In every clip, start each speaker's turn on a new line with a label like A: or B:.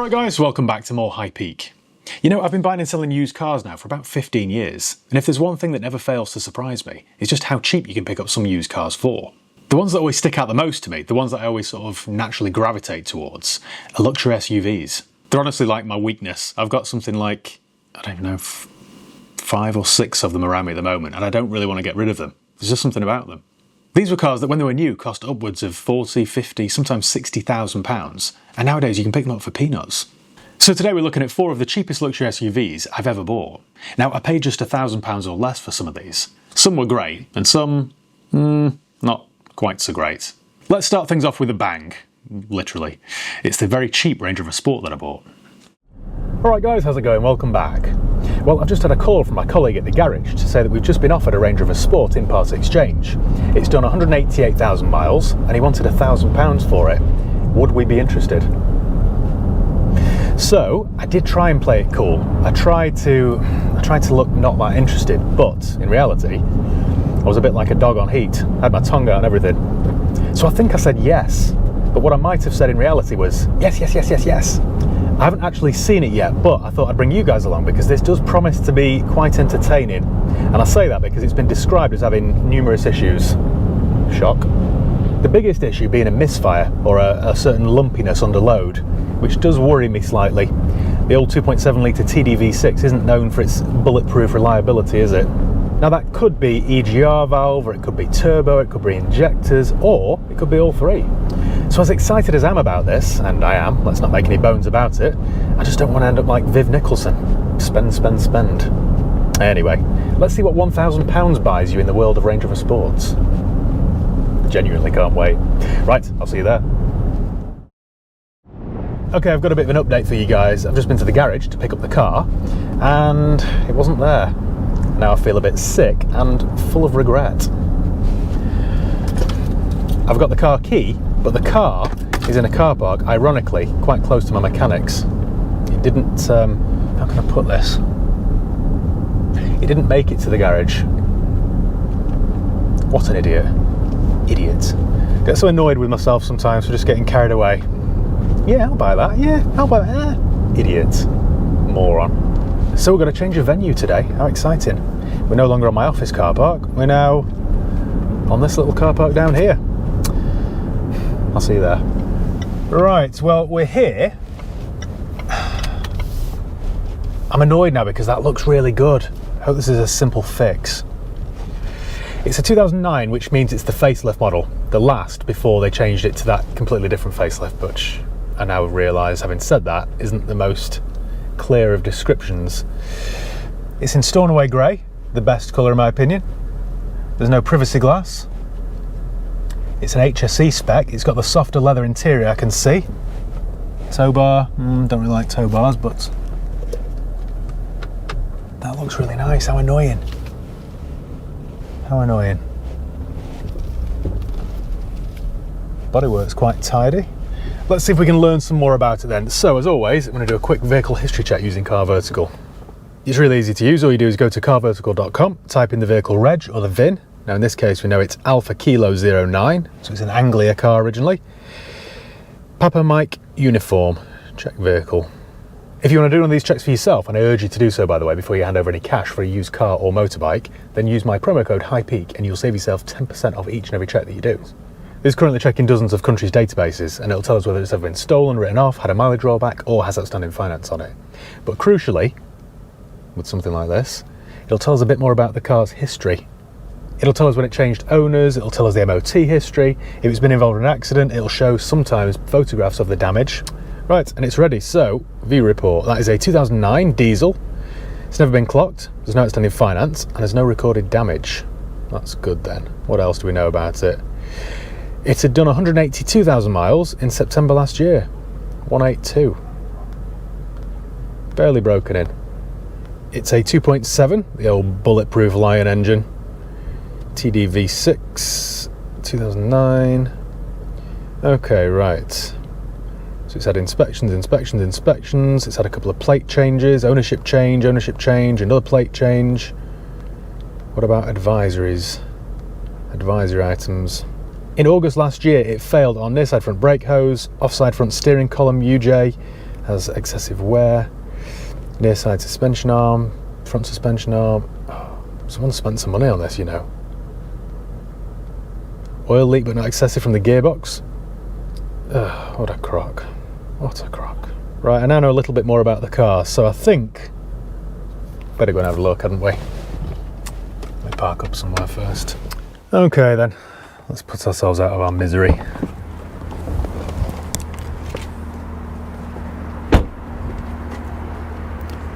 A: Alright guys, welcome back to more High Peak. You know, I've been buying and selling used cars now for about 15 years, and if there's one thing that never fails to surprise me, it's just how cheap you can pick up some used cars for. The ones that always stick out the most to me, the ones that I always sort of naturally gravitate towards, are luxury SUVs. They're honestly like my weakness. I've got something like, I don't even know, 5 or 6 of them around me at the moment, and I don't really want to get rid of them. There's just something about them. These were cars that when they were new cost upwards of 40, 50, sometimes £60,000, and nowadays you can pick them up for peanuts. So today we're looking at 4 of the cheapest luxury SUVs I've ever bought. Now I paid just £1,000 or less for some of these. Some were great, and some, not quite so great. Let's start things off with a bang, literally. It's the very cheap Range Rover Sport that I bought. Alright guys, how's it going? Welcome back. Well, I've just had a call from my colleague at the garage to say that we've just been offered a Range Rover Sport in part exchange. It's done 188,000 miles and he wanted £1,000 for it. Would we be interested? So I did try and play it cool. I tried to look not that interested, but in reality, I was a bit like a dog on heat. I had my tongue out and everything. So I think I said yes, but what I might have said in reality was yes, yes, yes, yes, yes. I haven't actually seen it yet, but I thought I'd bring you guys along because this does promise to be quite entertaining. And I say that because it's been described as having numerous issues. Shock. The biggest issue being a misfire or a certain lumpiness under load, which does worry me slightly. The old 2.7 litre TDV6 isn't known for its bulletproof reliability, is it? Now that could be EGR valve, or it could be turbo, it could be injectors, or it could be all three. So as excited as I am about this, and I am, let's not make any bones about it, I just don't want to end up like Viv Nicholson. Spend, spend, spend. Anyway, let's see what £1,000 buys you in the world of Range Rover Sports. Genuinely can't wait. Right, I'll see you there. Okay, I've got a bit of an update for you guys. I've just been to the garage to pick up the car, and it wasn't there. Now I feel a bit sick and full of regret. I've got the car key, but the car is in a car park, ironically, quite close to my mechanics. It didn't, how can I put this? It didn't make it to the garage. What an idiot. Idiot. Get so annoyed with myself sometimes for just getting carried away. Yeah, I'll buy that. Yeah, I'll buy that. Idiot. Moron. So we're going to change a venue today. How exciting. We're no longer on my office car park. We're now on this little car park down here. I'll see you there. Right, well, we're here. I'm annoyed now because that looks really good. I hope this is a simple fix. It's a 2009, which means it's the facelift model, the last before they changed it to that completely different facelift, which I now realise, having said that, isn't the most clear of descriptions. It's in Stornoway Grey, the best colour in my opinion. There's no privacy glass. It's an HSE spec. It's got the softer leather interior, I can see. Tow bar, don't really like tow bars, but that looks really nice. How annoying. How annoying. Bodywork's quite tidy. Let's see if we can learn some more about it then. So as always, I'm going to do a quick vehicle history check using Car Vertical. It's really easy to use. All you do is go to carvertical.com, type in the vehicle reg or the VIN. Now in this case we know it's Alpha Kilo 09, so it's an Anglia car originally. Papa Mike Uniform, check vehicle. If you want to do one of these checks for yourself, and I urge you to do so by the way before you hand over any cash for a used car or motorbike, then use my promo code HIGHPEAK and you'll save yourself 10% off each and every check that you do. This is currently checking dozens of countries' databases and it'll tell us whether it's ever been stolen, written off, had a mileage rollback or has outstanding finance on it. But crucially, with something like this, it'll tell us a bit more about the car's history. It'll tell us when it changed owners, it'll tell us the MOT history, if it's been involved in an accident, it'll show sometimes photographs of the damage. Right, and it's ready, so, view report. That is a 2009 diesel. It's never been clocked, there's no outstanding finance, and there's no recorded damage. That's good then. What else do we know about it? It had done 182,000 miles in September last year. 182. Barely broken in. It's a 2.7, the old bulletproof Lion engine. TDV6, 2009. Okay, right. So it's had inspections. It's had a couple of plate changes, ownership change, another plate change. What about advisories? Advisory items. In August last year, it failed on near side front brake hose, offside front steering column UJ, has excessive wear. Near side suspension arm, front suspension arm. Oh, someone spent some money on this, you know. Oil leak but not excessive from the gearbox. Ugh, what a crock. What a crock. Right, I now know a little bit more about the car, so I think better go and have a look, hadn't we? Let me park up somewhere first. Okay then, let's put ourselves out of our misery.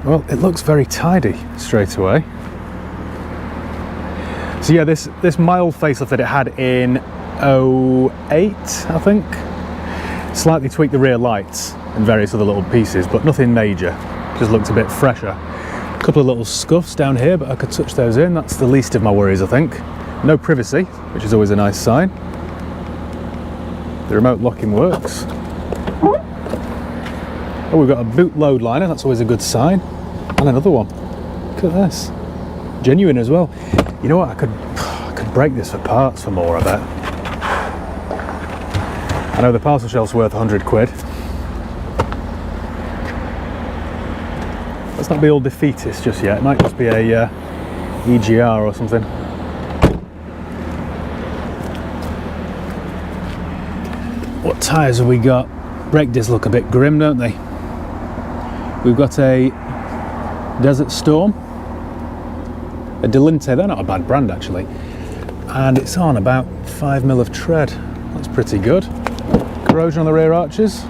A: Well, it looks very tidy straight away. So yeah, this mild facelift that it had in 08, I think, slightly tweaked the rear lights and various other little pieces, but nothing major. Just looked a bit fresher. A couple of little scuffs down here, but I could touch those in. That's the least of my worries, I think. No privacy, which is always a nice sign. The remote locking works. Oh, we've got a boot load liner, that's always a good sign. And another one. Look at this. Genuine as well. You know what, I could break this for parts for more, I bet. I know the parcel shelf's worth 100 quid. Let's not be all defeatist just yet. It might just be a EGR or something. What tyres have we got? Brake discs look a bit grim, don't they? We've got a Desert Storm, a Delinte. They're not a bad brand actually, and it's on about 5mm of tread. That's pretty good. Corrosion on the rear arches,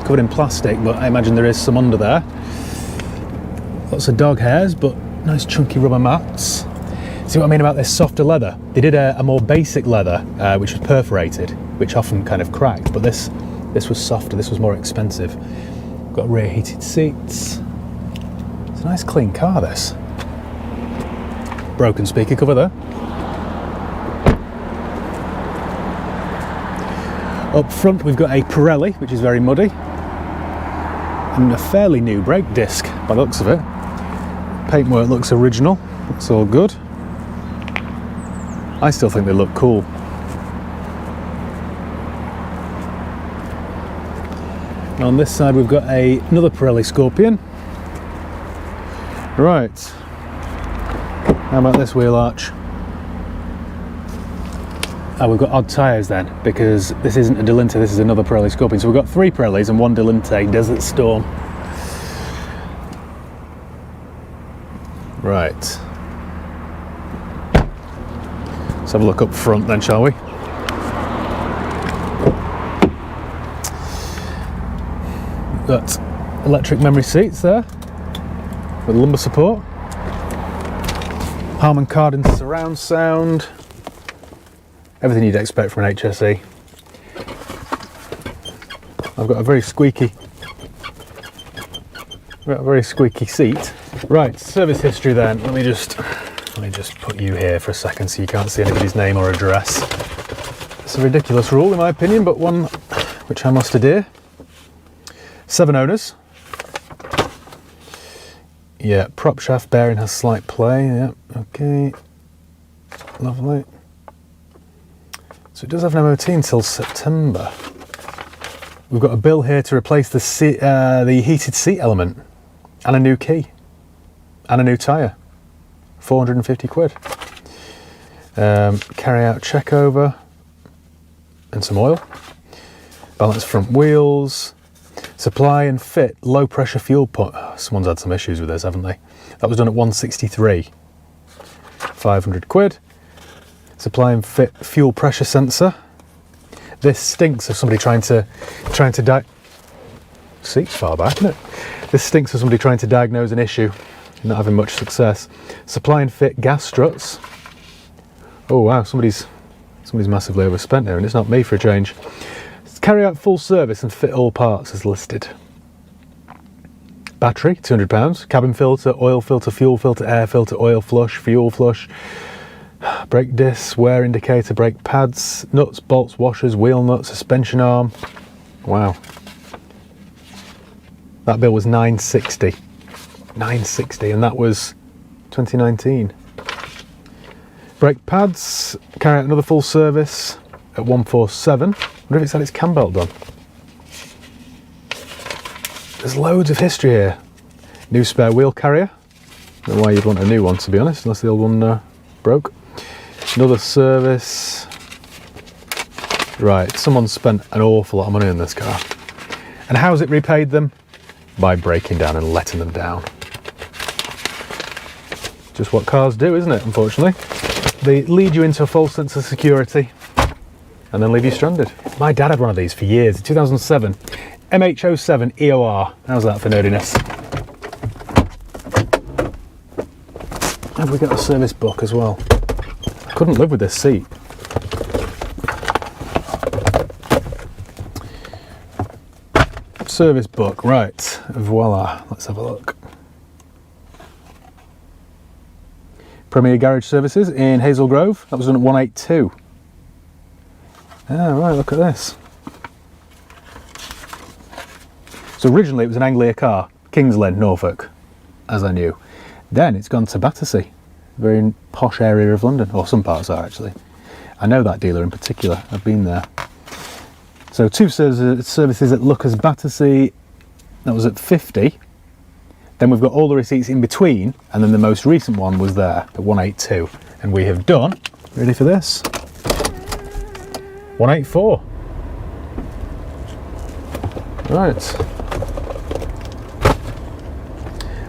A: covered in plastic, but I imagine there is some under there. Lots of dog hairs, but nice chunky rubber mats. See what I mean about this softer leather? They did a more basic leather, which was perforated, which often kind of cracked, but this was softer, this was more expensive. Got rear heated seats. It's a nice clean car, this. Broken speaker cover there. Up front we've got a Pirelli, which is very muddy, and a fairly new brake disc by the looks of it. Paintwork looks original, looks all good. I still think they look cool. On this side we've got another Pirelli Scorpion. Right, how about this wheel arch? Oh, we've got odd tyres then, because this isn't a Delinte, this is another Pirelli Scorpion. So we've got 3 Pirellis and 1 Delinte Desert Storm. Right. Let's have a look up front then, shall we? We've got electric memory seats there, with lumbar support. Harman Kardon surround sound. Everything you'd expect from an HSE. I've got a very squeaky seat. Right, service history then. Let me just put you here for a second so you can't see anybody's name or address. It's a ridiculous rule in my opinion, but one which I must adhere. 7 owners. Yeah, prop shaft bearing has slight play. Yeah, okay. Lovely. So it does have an MOT until September. We've got a bill here to replace the heated seat element, and a new key, and a new tyre. 450 quid. Carry out check over, and some oil. Balance front wheels. Supply and fit low pressure fuel pump. Oh, someone's had some issues with this, haven't they? That was done at 163. 500 quid. Supply and fit fuel pressure sensor. This stinks of somebody trying to seat's far back, isn't it? This stinks of somebody trying to diagnose an issue and not having much success. Supply and fit gas struts. Oh wow, somebody's massively overspent here, and it's not me for a change. Carry out full service and fit all parts as listed. Battery, £200. Cabin filter, oil filter, fuel filter, air filter, oil flush, fuel flush. Brake discs, wear indicator, brake pads, nuts, bolts, washers, wheel nuts, suspension arm. Wow. That bill was £960. £960, and that was 2019. Brake pads, carry out another full service at 147. I wonder if it's had its cam belt done. There's loads of history here. New spare wheel carrier. I don't know why you'd want a new one, to be honest, unless the old one broke. Another service. Right, someone spent an awful lot of money on this car. And how's it repaid them? By breaking down and letting them down. Just what cars do, isn't it, unfortunately? They lead you into a false sense of security and then leave you stranded. My dad had one of these for years, 2007. MH07 EOR. How's that for nerdiness? Have we got a service book as well? I couldn't live with this seat. Service book, right, voila, let's have a look. Premier Garage Services in Hazel Grove, that was done at 182. Ah, right, look at this. So originally it was an Anglia car, Kings Lynn, Norfolk, as I knew. Then it's gone to Battersea, a very posh area of London, or some parts are actually. I know that dealer in particular, I've been there. So 2 services at Lucas Battersea, that was at 50. Then we've got all the receipts in between, and then the most recent one was there at 182. And we have done, ready for this? 184. Right.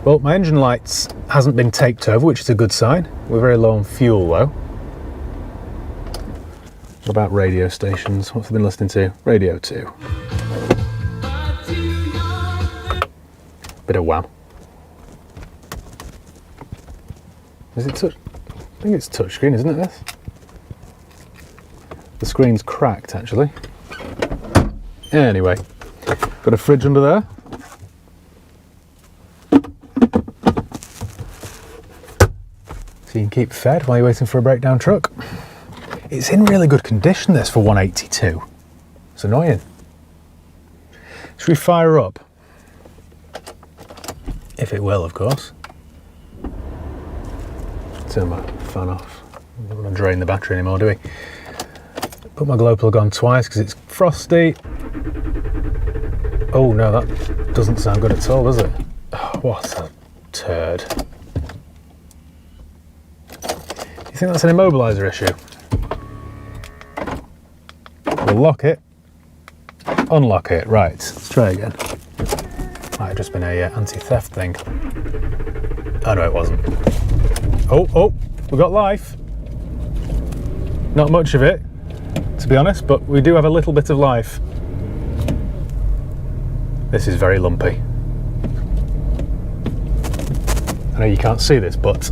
A: Well, my engine lights hasn't been taped over, which is a good sign. We're very low on fuel though. What about radio stations? What's been listening to? Radio 2. Bit of Wham. Is it touch? I think it's touchscreen, isn't it, this? The screen's cracked, actually. Anyway, got a fridge under there. So you can keep fed while you're waiting for a breakdown truck. It's in really good condition, this, for 182. It's annoying. Should we fire up? If it will, of course. Turn my fan off. We don't want to drain the battery anymore, do we? Put my glow plug on twice because it's frosty. Oh no, that doesn't sound good at all, does it? Oh, what a turd. Do you think that's an immobiliser issue? We'll lock it, unlock it. Right, let's try again. Might have just been a anti-theft thing. Oh no, it wasn't. Oh, we've got life. Not much of it, to be honest, but we do have a little bit of life. This is very lumpy. I know you can't see this, but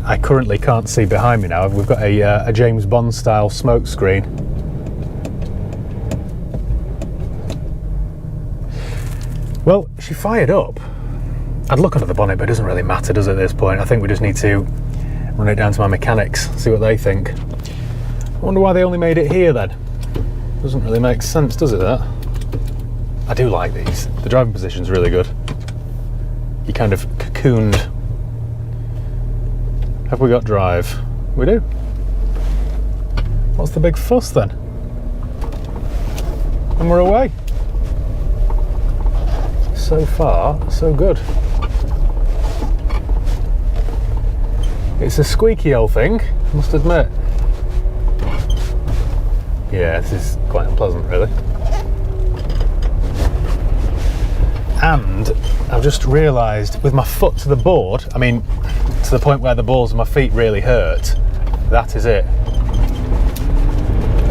A: I currently can't see behind me now. We've got a James Bond style smoke screen. Well, she fired up. I'd look under the bonnet, but it doesn't really matter, does it, at this point? I think we just need to run it down to my mechanics, see what they think. I wonder why they only made it here then. Doesn't really make sense, does it, that? I do like these. The driving position's really good. You kind of cocooned. Have we got drive? We do. What's the big fuss then? And we're away. So far, so good. It's a squeaky old thing, I must admit. Yeah, this is quite unpleasant, really. And I've just realised with my foot to the board, I mean, to the point where the balls of my feet really hurt, that is it.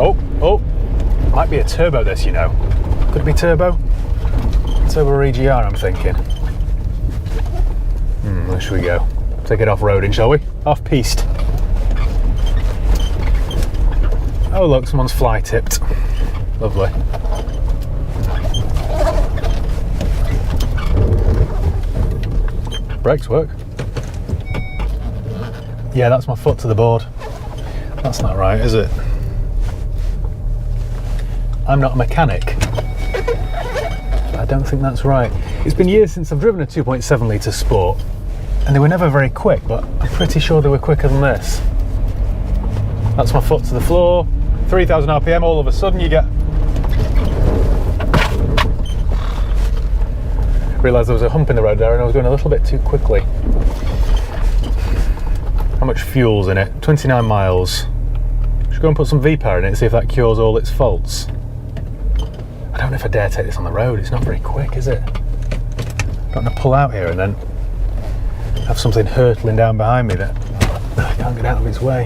A: Oh, might be a turbo this, you know. Could it be turbo? Turbo or EGR, I'm thinking. Where should we go? Take it off-roading, shall we? Off-piste. Oh look, someone's fly-tipped. Lovely. Brakes work. Yeah, that's my foot to the board. That's not right, is it? I'm not a mechanic. I don't think that's right. It's been years since I've driven a 2.7 litre Sport, and they were never very quick, but I'm pretty sure they were quicker than this. That's my foot to the floor, 3,000 RPM, all of a sudden you get... Realised there was a hump in the road there and I was going a little bit too quickly. How much fuel's in it? 29 miles. Should go and put some V-Power in it and see if that cures all its faults. I don't know if I dare take this on the road. It's not very quick, is it? Don't want to pull out here and then have something hurtling down behind me that I can't get out of its way.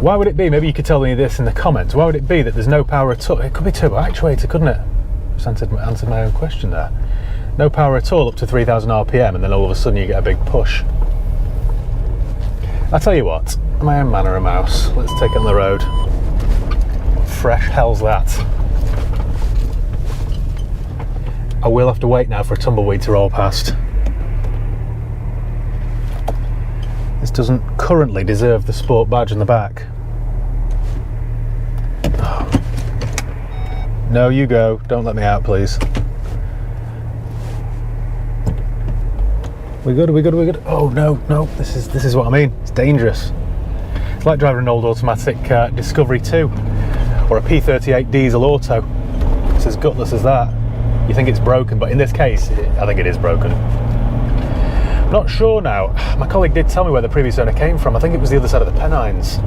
A: Why would it be, maybe you could tell me this in the comments, why would it be that there's no power at all? It could be turbo actuator, couldn't it? Just answered my own question there. No power at all up to 3,000 RPM and then all of a sudden you get a big push. I'll tell you what, am I a man or a mouse? Let's take it on the road. What fresh hell's that? I will have to wait now for a tumbleweed to roll past. This doesn't currently deserve the sport badge in the back. Oh. No, you go. Don't let me out, please. We good? Are we good? Are we good? Oh no, no. This is what I mean. It's dangerous. It's like driving an old automatic Discovery 2 or a P38 diesel auto. It's as gutless as that. You think it's broken, but in this case, I think it is broken. Not sure now. My colleague did tell me where the previous owner came from. I think it was the other side of the Pennines.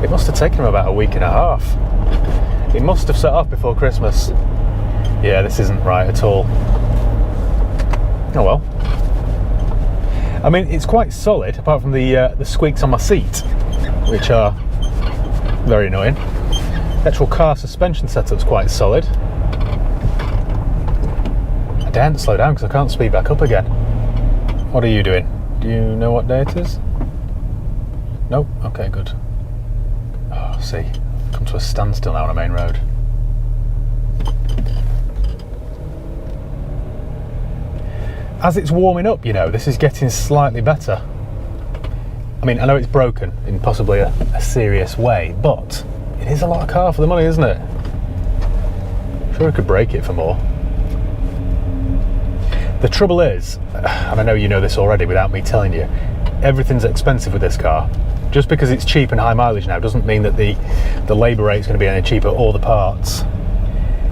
A: It must have taken him about a week and a half. He must have set off before Christmas. Yeah, this isn't right at all. Oh well. I mean, it's quite solid, apart from the squeaks on my seat, which are very annoying. The actual car suspension setup's quite solid. I daren't slow down because I can't speed back up again. What are you doing? Do you know what day it is? Nope. Okay, good. Oh, see, come to a standstill now on a main road. As it's warming up, you know, this is getting slightly better. I mean, I know it's broken in possibly a serious way, but it is a lot of car for the money, isn't it? Sure, I could break it for more. The trouble is, and I know you know this already without me telling you, everything's expensive with this car. Just because it's cheap and high mileage now doesn't mean that the labour rate is going to be any cheaper or the parts.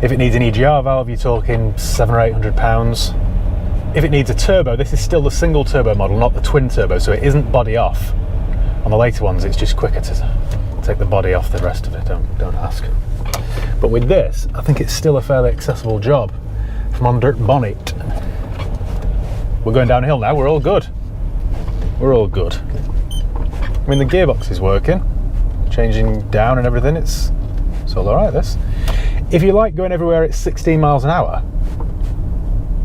A: If it needs an EGR valve, you're talking £700 or £800. If it needs a turbo, this is still the single turbo model, not the twin turbo, so it isn't body off. On the later ones, it's just quicker to take the body off the rest of it, don't ask. But with this, I think it's still a fairly accessible job from on dirt bonnet. We're going downhill now, we're all good. We're all good. I mean, the gearbox is working, changing down and everything, it's all alright, this. If you like going everywhere at 16 miles an hour,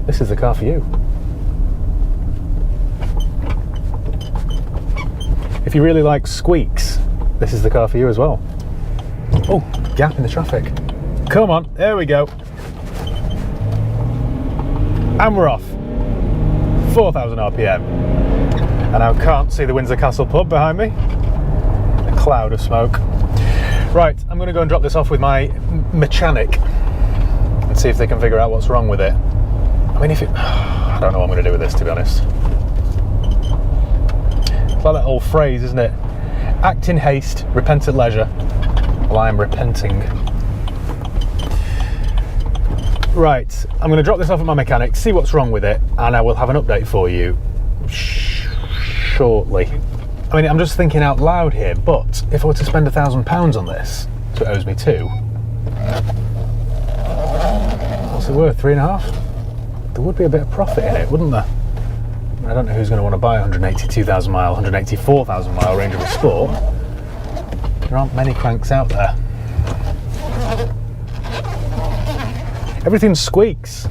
A: this is the car for you. If you really like squeaks, this is the car for you as well. Oh, gap in the traffic. Come on, there we go. And we're off. 4,000 RPM. And I can't see the Windsor Castle pub behind me. A cloud of smoke. Right, I'm going to go and drop this off with my mechanic and see if they can figure out what's wrong with it. I mean, I don't know what I'm going to do with this, to be honest. It's like that old phrase, isn't it? Act in haste, repent at leisure. Well, I am repenting. Right, I'm going to drop this off at my mechanic, see what's wrong with it, and I will have an update for you shortly. I mean, I'm just thinking out loud here, but if I were to spend £1,000 on this, so it owes me £2, what's it worth, 3.5? There would be a bit of profit in it, wouldn't there? I don't know who's going to want to buy a 182,000 mile, 184,000 mile Range Rover Sport. There aren't many cranks out there. Everything squeaks.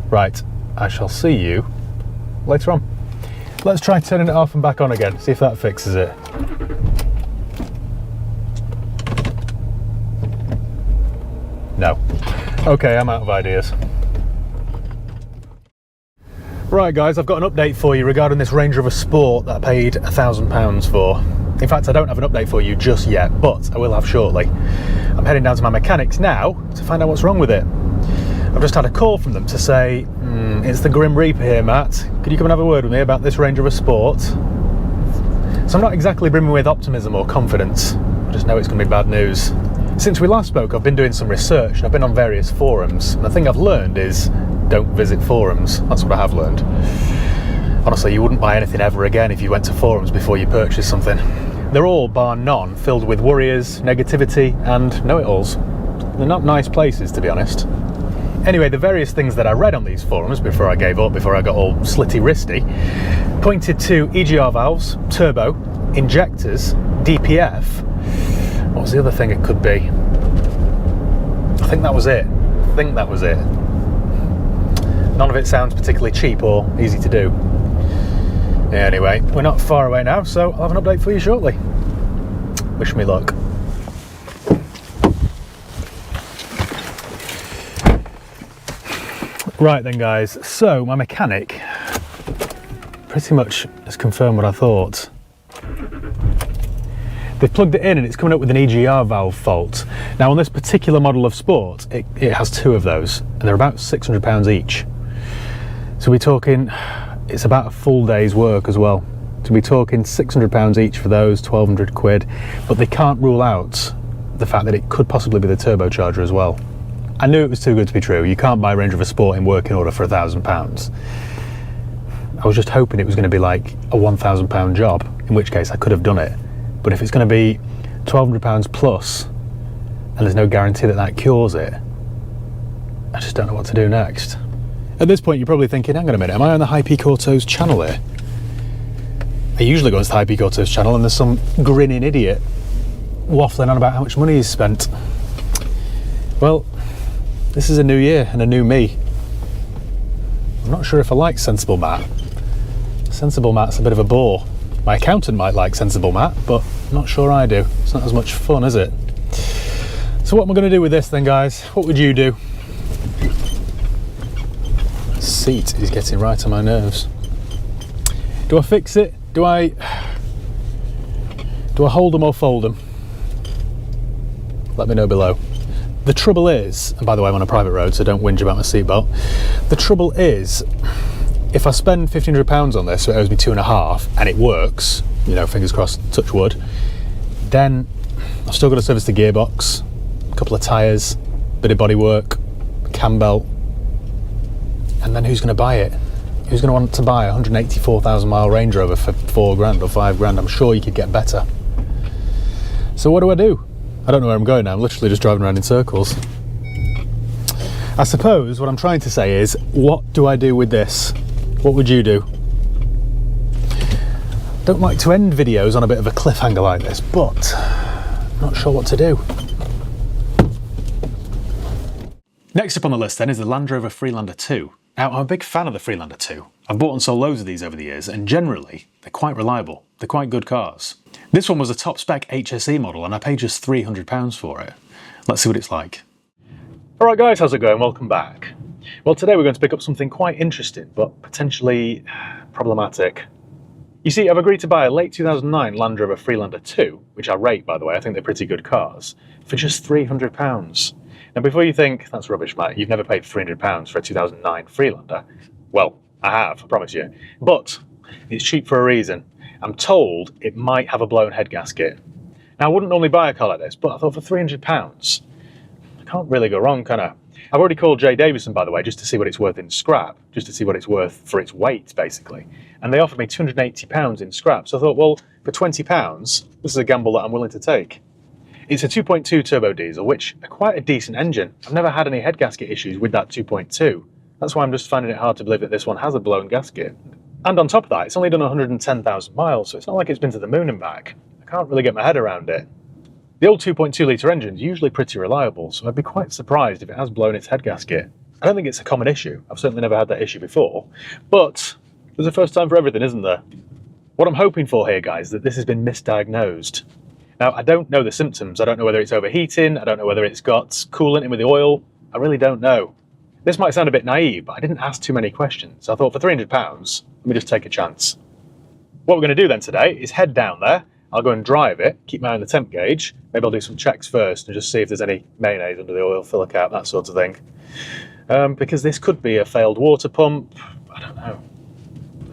A: Right, I shall see you later on. Let's try turning it off and back on again, see if that fixes it. No. Okay, I'm out of ideas. Right guys, I've got an update for you regarding this Range Rover Sport that I paid £1,000 for. In fact, I don't have an update for you just yet, but I will have shortly. I'm heading down to my mechanics now to find out what's wrong with it. I've just had a call from them to say, it's the Grim Reaper here, Matt. Could you come and have a word with me about this Range Rover Sport? So I'm not exactly brimming with optimism or confidence. I just know it's going to be bad news. Since we last spoke, I've been doing some research and I've been on various forums, and the thing I've learned is don't visit forums. That's what I have learned. Honestly, you wouldn't buy anything ever again if you went to forums before you purchased something. They're all, bar none, filled with worriers, negativity and know-it-alls. They're not nice places, to be honest. Anyway, the various things that I read on these forums before I gave up, before I got all slitty-wristy, pointed to EGR valves, turbo, injectors, DPF. What was the other thing it could be? I think that was it. None of it sounds particularly cheap or easy to do. Anyway, we're not far away now, so I'll have an update for you shortly. Wish me luck. Right then guys, so my mechanic pretty much has confirmed what I thought. They've plugged it in and it's coming up with an EGR valve fault. Now on this particular model of Sport, it has two of those and they're about £600 each. So we're talking, it's about a full day's work as well. So we're talking £600 each for those, 1,200 quid, but they can't rule out the fact that it could possibly be the turbocharger as well. I knew it was too good to be true. You can't buy a Range Rover Sport in working order for £1,000. I was just hoping it was going to be like a £1,000 job, in which case I could have done it. But if it's going to be £1,200 plus, and there's no guarantee that that cures it, I just don't know what to do next. At this point, you're probably thinking, hang on a minute, am I on the High Peak Autos channel here? I usually go into the High Peak Autos channel and there's some grinning idiot waffling on about how much money he's spent. Well, this is a new year and a new me. I'm not sure if I like Sensible Matt. Sensible Matt's a bit of a bore. My accountant might like Sensible Matt, but I'm not sure I do. It's not as much fun, is it? So what am I going to do with this then, guys? What would you do? The seat is getting right on my nerves. Do I fix it? Do I hold them or fold them? Let me know below. The trouble is, and by the way, I'm on a private road, so don't whinge about my seatbelt. The trouble is, if I spend £1,500 on this, so it owes me £2.5, and it works, you know, fingers crossed, touch wood, then I've still got to service the gearbox, a couple of tyres, bit of bodywork, cam belt, and then who's going to buy it? Who's going to want to buy a 184,000 mile Range Rover for £4 grand or £5 grand? I'm sure you could get better. So what do? I don't know where I'm going now. I'm literally just driving around in circles. I suppose what I'm trying to say is, what do I do with this? What would you do? Don't like to end videos on a bit of a cliffhanger like this, but I'm not sure what to do. Next up on the list then is the Land Rover Freelander 2. Now, I'm a big fan of the Freelander 2. I've bought and sold loads of these over the years, and generally, they're quite reliable. They're quite good cars. This one was a top spec HSE model, and I paid just £300 for it. Let's see what it's like. Alright guys, how's it going? Welcome back. Well, today we're going to pick up something quite interesting, but potentially problematic. You see, I've agreed to buy a late 2009 Land Rover Freelander 2, which I rate, by the way, I think they're pretty good cars, for just £300. Now, before you think, that's rubbish, Matt, you've never paid £300 for a 2009 Freelander. Well, I have, I promise you. But it's cheap for a reason. I'm told it might have a blown head gasket. Now, I wouldn't normally buy a car like this, but I thought for £300, I can't really go wrong, can I? I've already called J Davison, by the way, just to see what it's worth in scrap, just to see what it's worth for its weight, basically. And they offered me £280 in scrap, so I thought, well, for £20, this is a gamble that I'm willing to take. It's a 2.2 turbo diesel, which are quite a decent engine. I've never had any head gasket issues with that 2.2. That's why I'm just finding it hard to believe that this one has a blown gasket. And on top of that, it's only done 110,000 miles, so it's not like it's been to the moon and back. I can't really get my head around it. The old 2.2 litre engine's usually pretty reliable, so I'd be quite surprised if it has blown its head gasket. I don't think it's a common issue. I've certainly never had that issue before, but there's a first time for everything, isn't there? What I'm hoping for here, guys, is that this has been misdiagnosed. Now, I don't know the symptoms. I don't know whether it's overheating. I don't know whether it's got coolant in with the oil. I really don't know. This might sound a bit naive, but I didn't ask too many questions. I thought for £300, let me just take a chance. What we're going to do then today is head down there. I'll go and drive it, keep my eye on the temp gauge. Maybe I'll do some checks first and just see if there's any mayonnaise under the oil filler cap, that sort of thing. Because this could be a failed water pump, I don't know,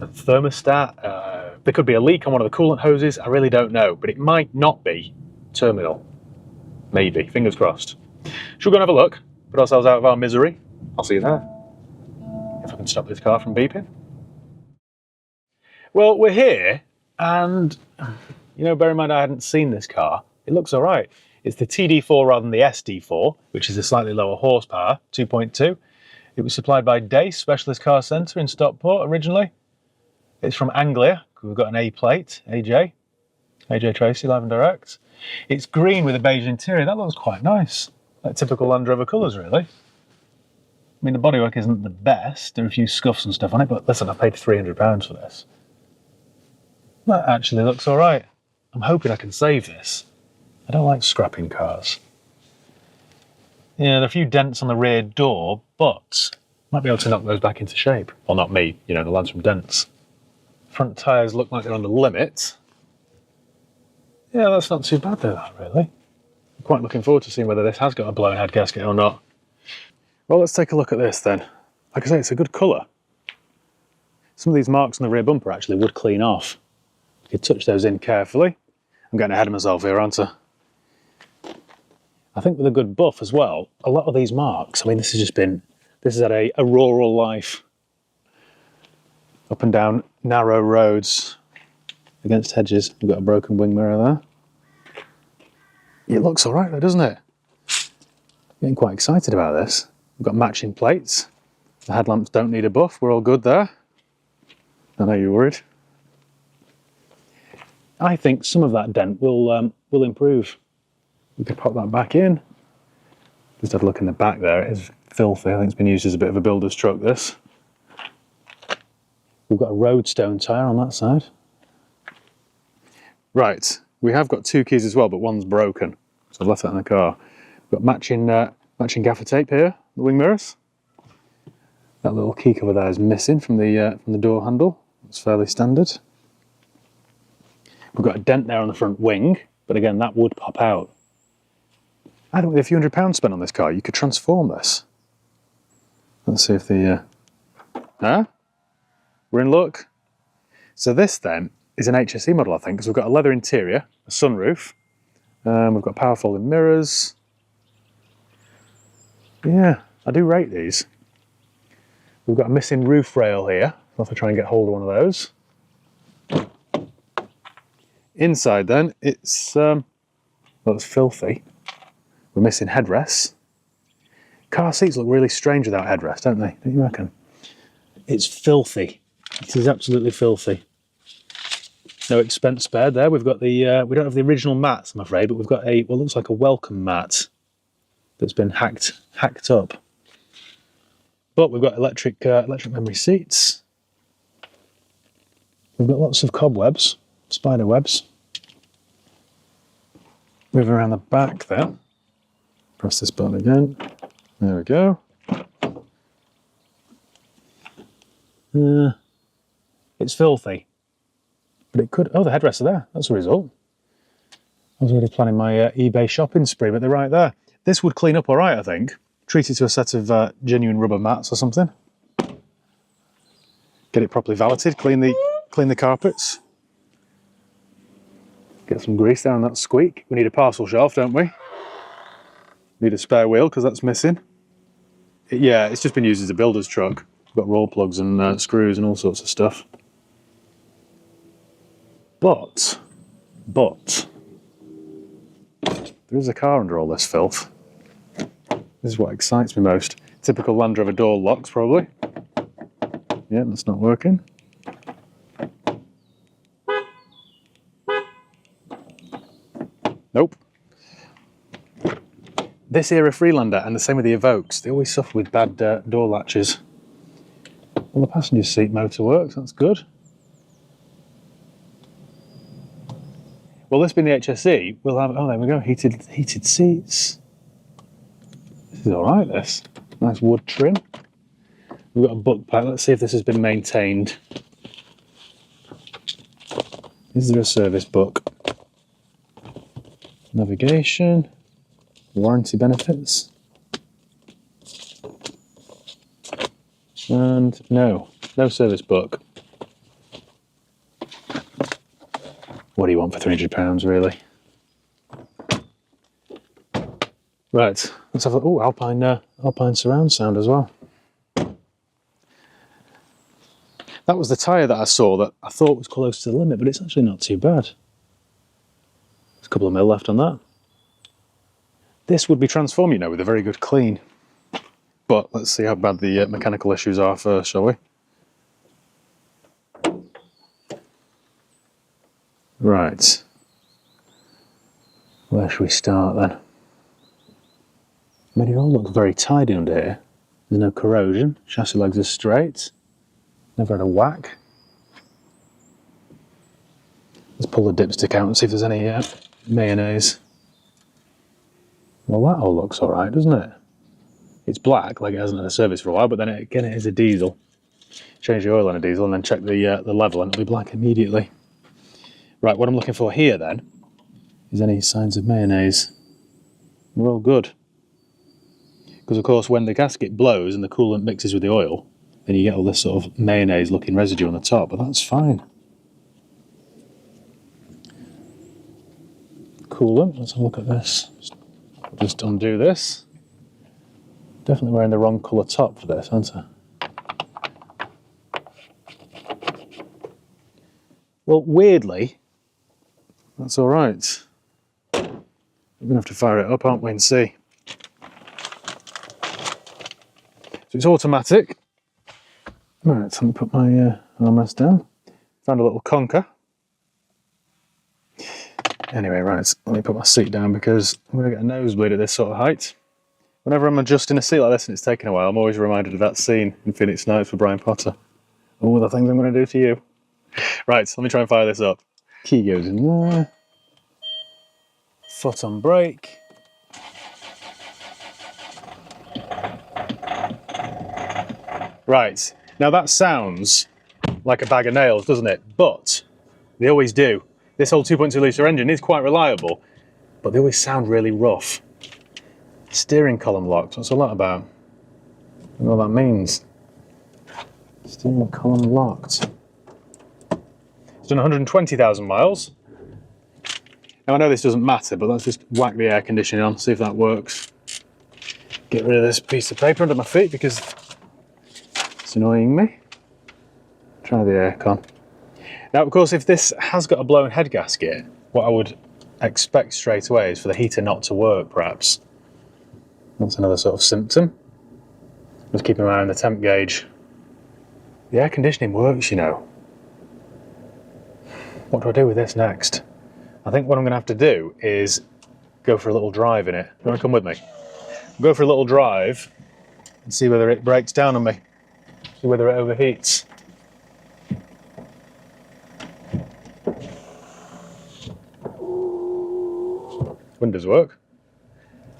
A: a thermostat, there could be a leak on one of the coolant hoses, I really don't know, but it might not be terminal. Maybe, fingers crossed. Should we go and have a look? Put ourselves out of our misery. I'll see you there. If I can stop this car from beeping. Well, we're here, and bear in mind I hadn't seen this car. It looks all right. It's the TD4 rather than the SD4, which is a slightly lower horsepower, 2.2. It was supplied by Dace Specialist Car Centre in Stockport originally. It's from Anglia. We've got an A plate, AJ Tracy, live and direct. It's green with a beige interior. That looks quite nice. Like typical Land Rover colours, really. I mean, the bodywork isn't the best. There are a few scuffs and stuff on it, but listen, I paid £300 for this. That actually looks all right. I'm hoping I can save this. I don't like scrapping cars. Yeah, there are a few dents on the rear door, but might be able to knock those back into shape. Well, not me, the lads from Dents. Front tyres look like they're on the limit. Yeah, that's not too bad though, really. I'm quite looking forward to seeing whether this has got a blown head gasket or not. Well, let's take a look at this then. Like I say, it's a good colour. Some of these marks on the rear bumper actually would clean off. You could touch those in carefully. I'm getting ahead of myself here, aren't I? I think with a good buff as well, a lot of these marks, I mean, this has had a rural life. Up and down narrow roads against hedges. We've got a broken wing mirror there. It looks all right though, doesn't it? Getting quite excited about this. We've got matching plates. The headlamps don't need a buff. We're all good there. I know you're worried. I think some of that dent will improve. We could pop that back in. Just have a look in the back there. It is filthy. I think it's been used as a bit of a builder's truck, this. We've got a Roadstone tyre on that side. Right, we have got two keys as well, but one's broken. So I've left that in the car. We've got matching gaffer tape here, the wing mirrors. That little key cover there is missing from the door handle. It's fairly standard. We've got a dent there on the front wing, but again, that would pop out. I think with a few £100 spent on this car, you could transform this. Let's see if we're in luck. So this then is an HSE model, I think, because we've got a leather interior, a sunroof, we've got power folding mirrors. Yeah, I do rate these. We've got a missing roof rail here. I'll have to try and get hold of one of those. Inside then, it's filthy. We're missing headrests. Car seats look really strange without headrest, don't they? Don't you reckon? It's filthy. It is absolutely filthy. No expense spared there. We've got the we don't have the original mats, I'm afraid, but we've got what looks like a welcome mat that's been hacked up. But we've got electric memory seats. We've got lots of cobwebs, spider webs. Move around the back there. Press this button again. There we go. It's filthy. But it could... Oh, the headrests are there. That's a result. I was already planning my eBay shopping spree, but they're right there. This would clean up all right, I think. Treat it to a set of genuine rubber mats or something. Get it properly valeted. Clean the carpets. Get some grease down that squeak. We need a parcel shelf, don't we? Need a spare wheel because that's missing. Yeah, it's just been used as a builder's truck. We've got roll plugs and screws and all sorts of stuff. But there is a car under all this filth. This is what excites me most. Typical Land Rover door locks, probably. Yeah, that's not working. Nope. This era Freelander, and the same with the Evokes, they always suffer with bad door latches. Well, the passenger seat motor works, that's good. Well, this being the HSE, we'll have, oh, there we go, heated seats. This is all right, this. Nice wood trim. We've got a book pack. Let's see if this has been maintained. Is there a service book? Navigation. Warranty benefits. And no service book. What do you want for £300, really? Right, let's have a look. Oh, Alpine surround sound as well. That was the tyre that I saw that I thought was close to the limit, but it's actually not too bad. There's a couple of mil left on that. This would be transformed, you know, with a very good clean. But let's see how bad the mechanical issues are first, shall we? Right. Where should we start then? I mean, it all looks very tidy under here. There's no corrosion. Chassis legs are straight. Never had a whack. Let's pull the dipstick out and see if there's any mayonnaise. Well, that all looks alright, doesn't it? It's black, like it hasn't had a service for a while, but then again, it is a diesel. Change the oil on a diesel and then check the level and it'll be black immediately. Right, what I'm looking for here then is any signs of mayonnaise. We're all good. Because of course, when the gasket blows and the coolant mixes with the oil, then you get all this sort of mayonnaise looking residue on the top, but that's fine. Coolant, let's have a look at this. Just undo this. Definitely wearing the wrong colour top for this, aren't I? Well, weirdly, that's alright. We're going to have to fire it up, aren't we, and see. So it's automatic. Right, let me put my armrest down. Found a little conker. Anyway, right, let me put my seat down because I'm going to get a nosebleed at this sort of height. Whenever I'm adjusting a seat like this and it's taken a while, I'm always reminded of that scene in Phoenix Nights with Brian Potter. All the things I'm going to do to you. Right, let me try and fire this up. Key goes in there. Foot on brake. Right, now that sounds like a bag of nails, doesn't it? But they always do. This old 2.2 litre engine is quite reliable, but they always sound really rough. Steering column locked, what's all that about? I don't know what that means. Steering column locked. It's done 120,000 miles. Now I know this doesn't matter, but let's just whack the air conditioning on, see if that works. Get rid of this piece of paper under my feet because it's annoying me. Try the aircon. Now, of course, if this has got a blown head gasket, what I would expect straight away is for the heater not to work, perhaps. That's another sort of symptom. Just keep an eye on the temp gauge. The air conditioning works, you know. What do I do with this next? I think what I'm going to have to do is go for a little drive in it. You want to come with me? Go for a little drive and see whether it breaks down on me. See whether it overheats. Windows work.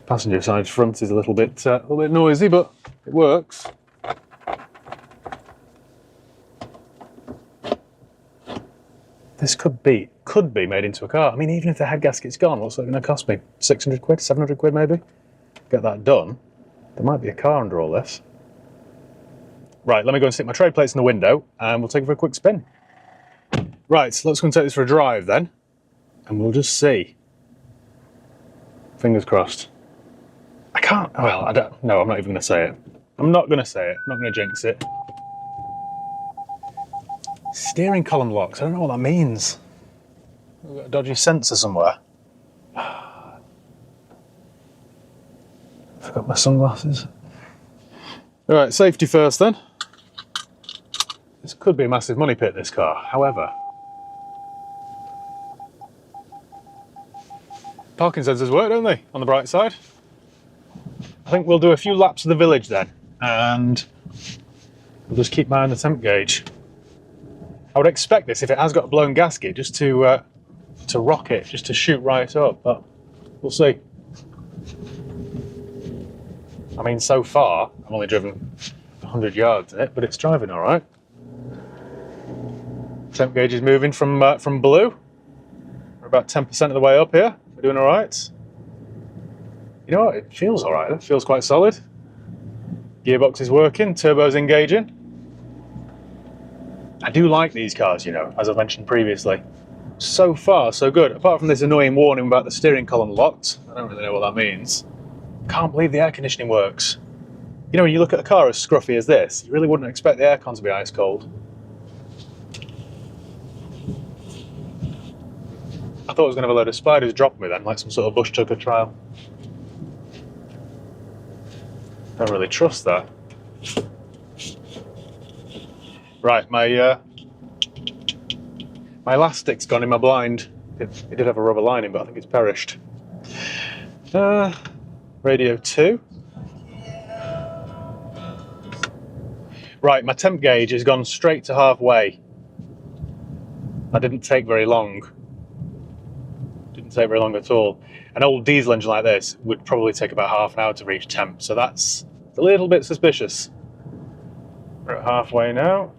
A: Passenger side front is a little bit noisy, but it works. This could be made into a car. I mean, even if the head gasket's gone, what's that going to cost me? 600 quid, 700 quid maybe? Get that done. There might be a car under all this. Right, let me go and stick my trade plates in the window and we'll take it for a quick spin. Right, so let's go and take this for a drive then. And we'll just see. Fingers crossed. I can't, well, I don't, no, I'm not even going to say it. I'm not going to say it. I'm not going to jinx it. Steering column locks, I don't know what that means. We've got a dodgy sensor somewhere. Forgot my sunglasses. All right, safety first then. This could be a massive money pit, this car. However, parking sensors work, don't they, on the bright side? I think we'll do a few laps of the village then, and we'll just keep my eye on the temp gauge. I would expect this, if it has got a blown gasket, just to rock it, just to shoot right up, but we'll see. I mean, so far, I've only driven 100 yards in it, but it's driving all right. Temp gauge is moving from blue. We're about 10% of the way up here. We're doing all right. You know what? It feels all right. It feels quite solid. Gearbox is working. Turbo's engaging. I do like these cars, you know, as I've mentioned previously. So far, so good. Apart from this annoying warning about the steering column locked. I don't really know what that means. Can't believe the air conditioning works. You know, when you look at a car as scruffy as this, you really wouldn't expect the aircon to be ice cold. I thought I was going to have a load of spiders drop me then, like some sort of bush tucker trial. Don't really trust that. Right, my elastic's gone in my blind. It did have a rubber lining, but I think it's perished. Radio 2. Right, my temp gauge has gone straight to halfway. That didn't take very long. Didn't take very long at all. An old diesel engine like this would probably take about half an hour to reach temp, so that's a little bit suspicious. We're at halfway now.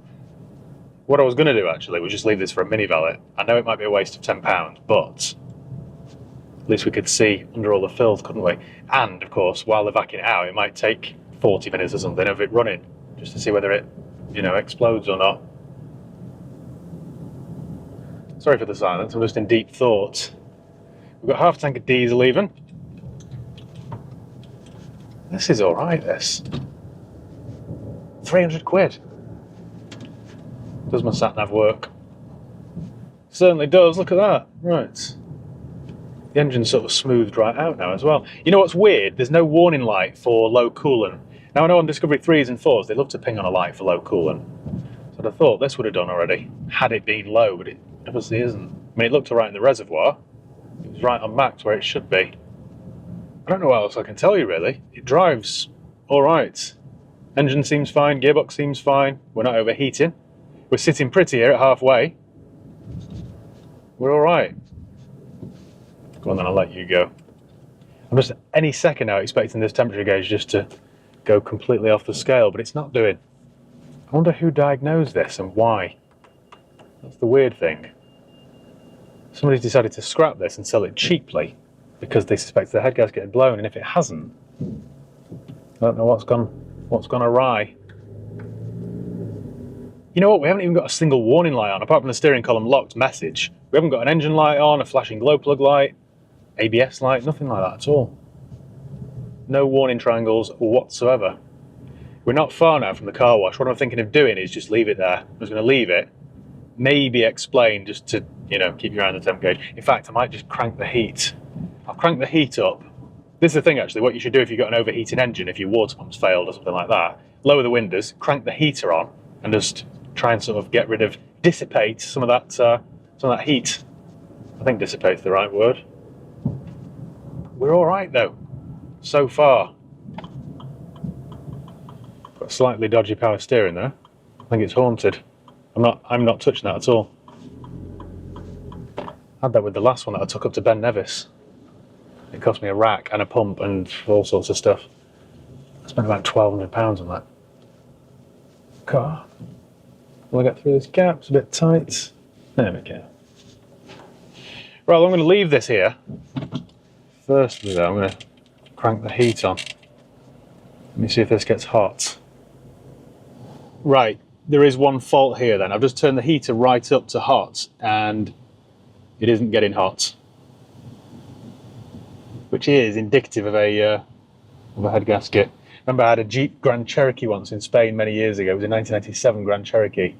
A: What I was going to do actually was just leave this for a mini valet. I know it might be a waste of £10, but at least we could see under all the filth, couldn't we? And of course, while they're vacuuming it out, it might take 40 minutes or something of it running, just to see whether it, you know, explodes or not. Sorry for the silence, I'm just in deep thought. We've got half a tank of diesel even. This is alright, this. 300 quid. Does my sat-nav work? Certainly does, look at that. Right. The engine's sort of smoothed right out now as well. You know what's weird? There's no warning light for low coolant. Now I know on Discovery 3s and 4s they love to ping on a light for low coolant. So I thought this would have done already, had it been low, but it obviously isn't. I mean, it looked alright in the reservoir. It was right on max where it should be. I don't know what else I can tell you really. It drives alright. Engine seems fine, gearbox seems fine. We're not overheating. We're sitting pretty here at halfway. We're alright. Go on then, I'll let you go. I'm just any second now expecting this temperature gauge just to go completely off the scale, but it's not doing. I wonder who diagnosed this and why. That's the weird thing. Somebody's decided to scrap this and sell it cheaply because they suspect the head gasket had blown, and if it hasn't, I don't know what's gone awry. You know what, we haven't even got a single warning light on, apart from the steering column locked message. We haven't got an engine light on, a flashing glow plug light, ABS light, nothing like that at all. No warning triangles whatsoever. We're not far now from the car wash. What I'm thinking of doing is just leave it there. I'm just going to leave it, maybe explain just to, you know, keep your eye on the temp gauge. In fact, I might just crank the heat. I'll crank the heat up. This is the thing actually, what you should do if you've got an overheating engine, if your water pump's failed or something like that, lower the windows, crank the heater on, and just try and sort of get rid of, dissipate some of that heat. I think dissipate's the right word. We're all right though, so far. Got slightly dodgy power steering there. I think it's haunted. I'm not touching that at all. I had that with the last one that I took up to Ben Nevis. It cost me a rack and a pump and all sorts of stuff. I spent about £1,200 on that car. Will I get through this gap? It's a bit tight. There we go. Right, well, I'm going to leave this here. Firstly though, I'm going to crank the heat on. Let me see if this gets hot. Right, there is one fault here then. I've just turned the heater right up to hot and it isn't getting hot. Which is indicative of a head gasket. Remember I had a Jeep Grand Cherokee once in Spain many years ago. It was a 1997 Grand Cherokee.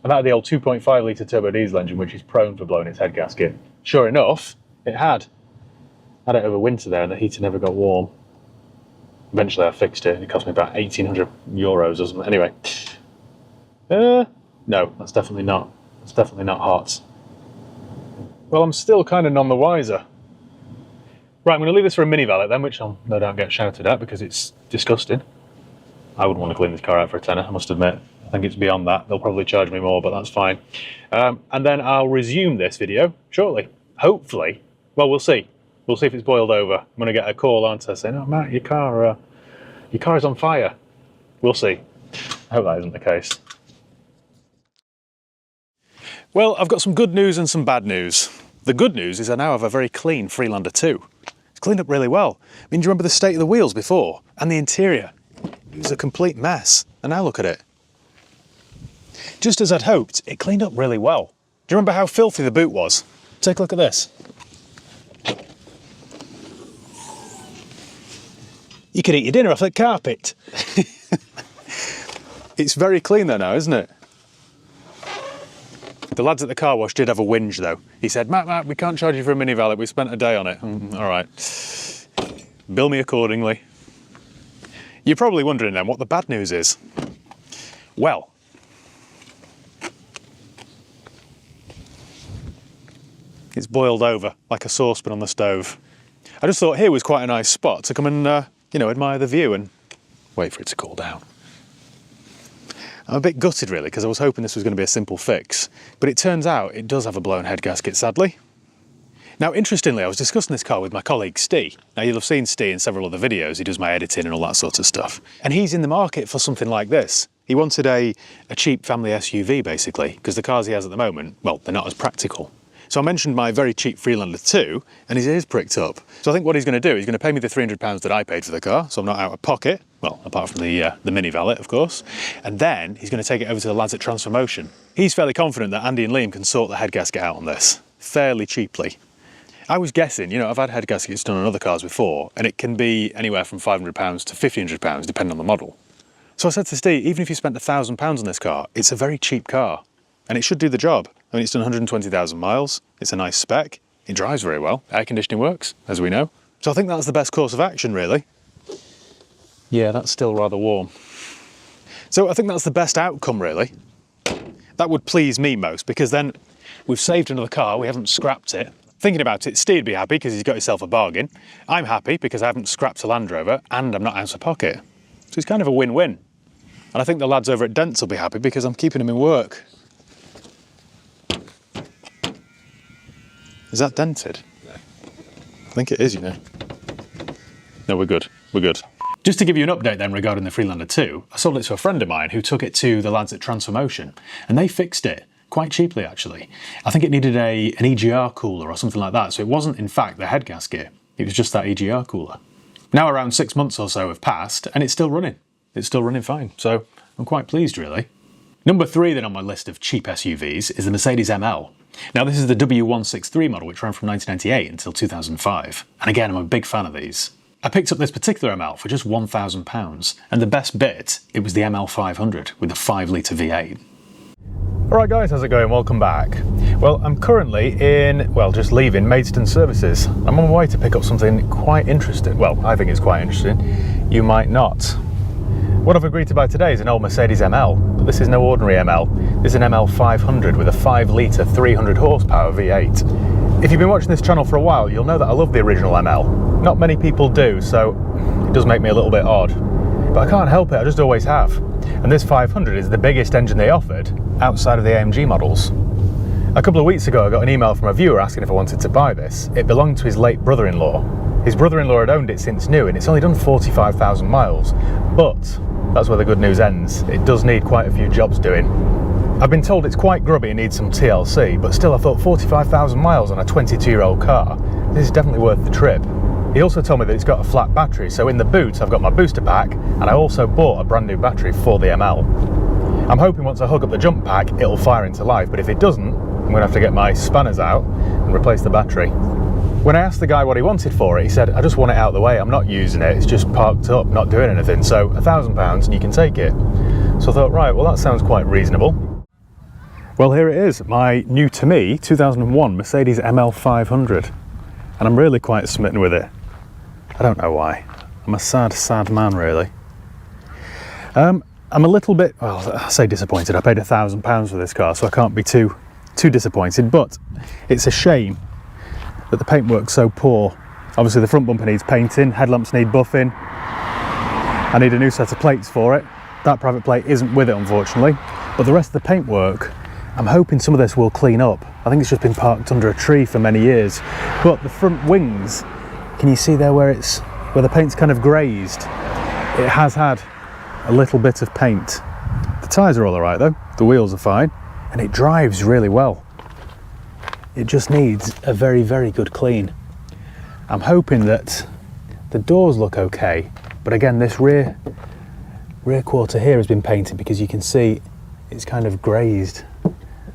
A: And that had the old 2.5 litre turbo diesel engine, which is prone for blowing its head gasket. Sure enough, it had. I had it over winter there and the heater never got warm. Eventually I fixed it and it cost me about €1,800 or something. Anyway. No, that's definitely not hot. Well, I'm still kind of none the wiser. Right, I'm going to leave this for a mini valet then, which I'll no doubt get shouted at because it's disgusting. I wouldn't want to clean this car out for a tenner, I must admit. I think it's beyond that. They'll probably charge me more, but that's fine. And then I'll resume this video shortly. Hopefully. Well, we'll see. We'll see if it's boiled over. I'm going to get a call, aren't I, saying, "Oh, Matt, your car is on fire." We'll see. I hope that isn't the case. Well, I've got some good news and some bad news. The good news is I now have a very clean Freelander 2. It's cleaned up really well. I mean, do you remember the state of the wheels before? And the interior? It was a complete mess. And now look at it. Just as I'd hoped, it cleaned up really well. Do you remember how filthy the boot was? Take a look at this. You could eat your dinner off that carpet. It's very clean though now, isn't it? The lads at the car wash did have a whinge though. He said, Matt, we can't charge you for a mini valet, we spent a day on it. All right, bill me accordingly. You're probably wondering then what the bad news is. Well, it's boiled over like a saucepan on the stove. I just thought here was quite a nice spot to come and, you know, admire the view and wait for it to cool down. I'm a bit gutted really, because I was hoping this was going to be a simple fix, but it turns out it does have a blown head gasket, sadly. Now, interestingly, I was discussing this car with my colleague Steve. Now, you'll have seen Steve in several other videos. He does my editing and all that sort of stuff. And he's in the market for something like this. He wanted a cheap family SUV, basically, because the cars he has at the moment, well, they're not as practical. So I mentioned my very cheap Freelander 2, and his ears pricked up. So I think what he's going to do, he's going to pay me the £300 that I paid for the car, so I'm not out of pocket. Well, apart from the mini valet, of course. And then he's going to take it over to the lads at Transformotion. He's fairly confident that Andy and Liam can sort the head gasket out on this fairly cheaply. I was guessing, you know, I've had head gaskets done on other cars before, and it can be anywhere from £500 to £1,500, depending on the model. So I said to Steve, even if you spent £1,000 on this car, it's a very cheap car, and it should do the job. I mean, it's done 120,000 miles, it's a nice spec, it drives very well, air conditioning works, as we know. So I think that's the best course of action, really. Yeah, that's still rather warm. So I think that's the best outcome, really. That would please me most, because then we've saved another car, we haven't scrapped it. Thinking about it, Steve'd be happy because he's got himself a bargain. I'm happy because I haven't scrapped a Land Rover and I'm not out of pocket. So it's kind of a win-win. And I think the lads over at Dents will be happy because I'm keeping them in work. Is that dented? No. I think it is, you know. No, we're good. We're good. Just to give you an update then regarding the Freelander 2, I sold it to a friend of mine who took it to the lads at Transformotion, and they fixed it quite cheaply actually. I think it needed an EGR cooler or something like that, so it wasn't in fact the head gasket, it was just that EGR cooler. Now around 6 months or so have passed and it's still running. It's still running fine, so I'm quite pleased really. Number 3 then on my list of cheap SUVs is the Mercedes ML. Now this is the W163 model which ran from 1998 until 2005, and again I'm a big fan of these. I picked up this particular ML for just £1,000, and the best bit, it was the ML500 with the 5-litre V8.
B: Alright guys, how's it going? Welcome back. Well, I'm currently in, well, just leaving Maidstone Services. I'm on my way to pick up something quite interesting. Well, I think it's quite interesting. You might not. What I've agreed to buy today is an old Mercedes ML, but this is no ordinary ML. This is an ML500 with a 5-litre 300 horsepower V8. If you've been watching this channel for a while, you'll know that I love the original ML. Not many people do, so it does make me a little bit odd. But I can't help it, I just always have. And this 500 is the biggest engine they offered outside of the AMG models. A couple of weeks ago I got an email from a viewer asking if I wanted to buy this. It belonged to his late brother-in-law. His brother-in-law had owned it since new and it's only done 45,000 miles. But that's where the good news ends. It does need quite a few jobs doing. I've been told it's quite grubby and needs some TLC, but still I thought 45,000 miles on a 22-year-old car, this is definitely worth the trip. He also told me that it's got a flat battery, so in the boot I've got my booster pack and I also bought a brand new battery for the ML. I'm hoping once I hook up the jump pack it'll fire into life, but if it doesn't, I'm going to have to get my spanners out and replace the battery. When I asked the guy what he wanted for it, he said, I just want it out of the way, I'm not using it, it's just parked up, not doing anything, so £1,000 and you can take it. So I thought, right, well that sounds quite reasonable. Well, here it is, my new to me 2001 Mercedes ML 500, and I'm really quite smitten with it. I don't know why. I'm a sad, sad man, really. I'm a little bit, well, I say disappointed. I paid £1,000 for this car, so I can't be too disappointed, but it's a shame that the paintwork's so poor. Obviously the front bumper needs painting, headlamps need buffing. I need a new set of plates for it. That private plate isn't with it, unfortunately, but the rest of the paintwork, I'm hoping some of this will clean up. I think it's just been parked under a tree for many years. But the front wings, can you see there where the paint's kind of grazed? It has had a little bit of paint. The tyres are all alright though, the wheels are fine, and it drives really well. It just needs a very, very good clean. I'm hoping that the doors look okay, but again this rear quarter here has been painted because you can see it's kind of grazed.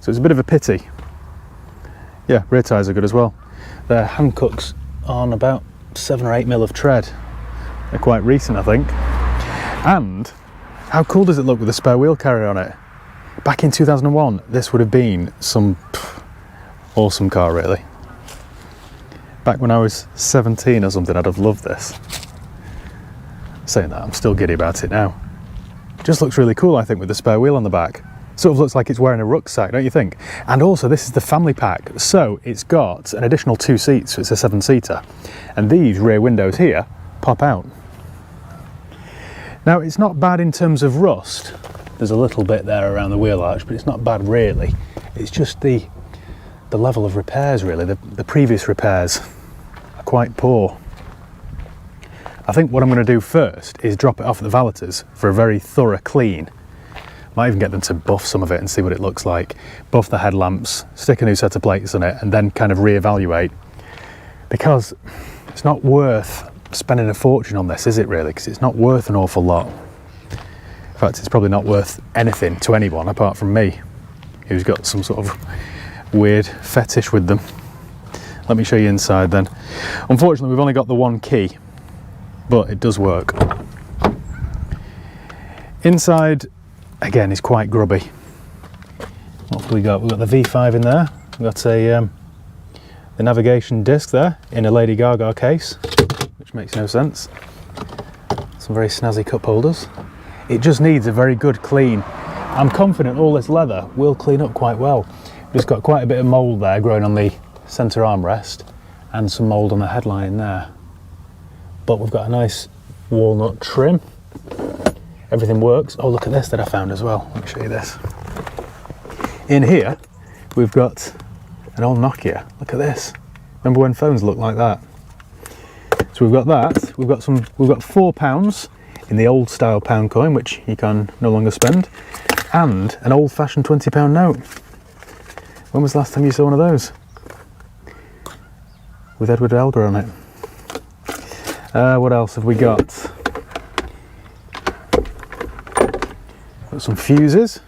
B: So it's a bit of a pity. Yeah, rear tyres are good as well. They're Hancocks on about 7 or 8 mil of tread. They're quite recent, I think. And how cool does it look with a spare wheel carrier on it? Back in 2001, this would have been some awesome car, really. Back when I was 17 or something, I'd have loved this. Saying that, I'm still giddy about it now. Just looks really cool, I think, with the spare wheel on the back. Sort of looks like it's wearing a rucksack, don't you think? And also, this is the family pack, so it's got an additional 2 seats, so it's a 7-seater. And these rear windows here pop out. Now, it's not bad in terms of rust. There's a little bit there around the wheel arch, but it's not bad really. It's just the level of repairs, really. The previous repairs are quite poor. I think what I'm going to do first is drop it off at the valeters for a very thorough clean. Might even get them to buff some of it and see what it looks like. Buff the headlamps, stick a new set of plates on it, and then kind of re-evaluate. Because it's not worth spending a fortune on this, is it really? Because it's not worth an awful lot. In fact, it's probably not worth anything to anyone apart from me, who's got some sort of weird fetish with them. Let me show you inside then. Unfortunately, we've only got the one key, but it does work. Inside, again, is quite grubby. What have we got? We've got the V5 in there. We've got the navigation disc there in a Lady Gaga case, which makes no sense. Some very snazzy cup holders. It just needs a very good clean. I'm confident all this leather will clean up quite well. We've just got quite a bit of mould there growing on the centre armrest and some mould on the headline there. But we've got a nice walnut trim. Everything works. Oh, look at this that I found as well. Let me show you this. In here, we've got an old Nokia. Look at this. Remember when phones looked like that? So we've got that. We've got £4 in the old style pound coin, which you can no longer spend, and an old-fashioned £20 note. When was the last time you saw one of those? With Edward Elgar on it. What else have we got? Got some fuses.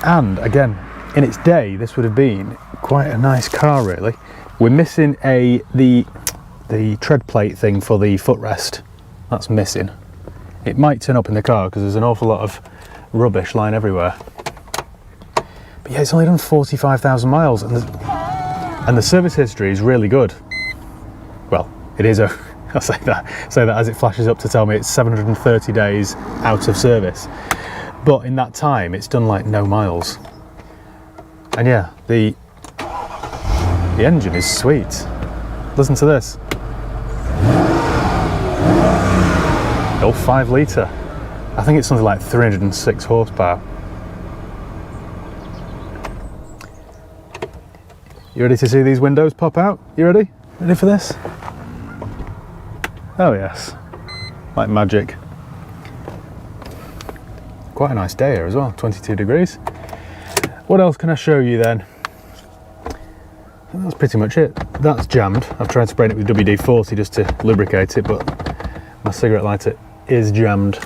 B: And again, in its day, this would have been quite a nice car, really. We're missing the tread plate thing for the footrest. That's missing. It might turn up in the car because there's an awful lot of rubbish lying everywhere. But yeah, it's only done 45,000 miles, and the service history is really good. Well, it is. I'll say that as it flashes up to tell me it's 730 days out of service. But in that time, it's done like no miles. And yeah, the engine is sweet. Listen to this. Oh, 5 litre. I think it's something like 306 horsepower. You ready to see these windows pop out? You ready? Ready for this? Oh yes, like magic. Quite a nice day here as well, 22 degrees. What else can I show you then? That's pretty much it. That's jammed. I've tried spraying it with WD-40 just to lubricate it, but my cigarette lighter is jammed.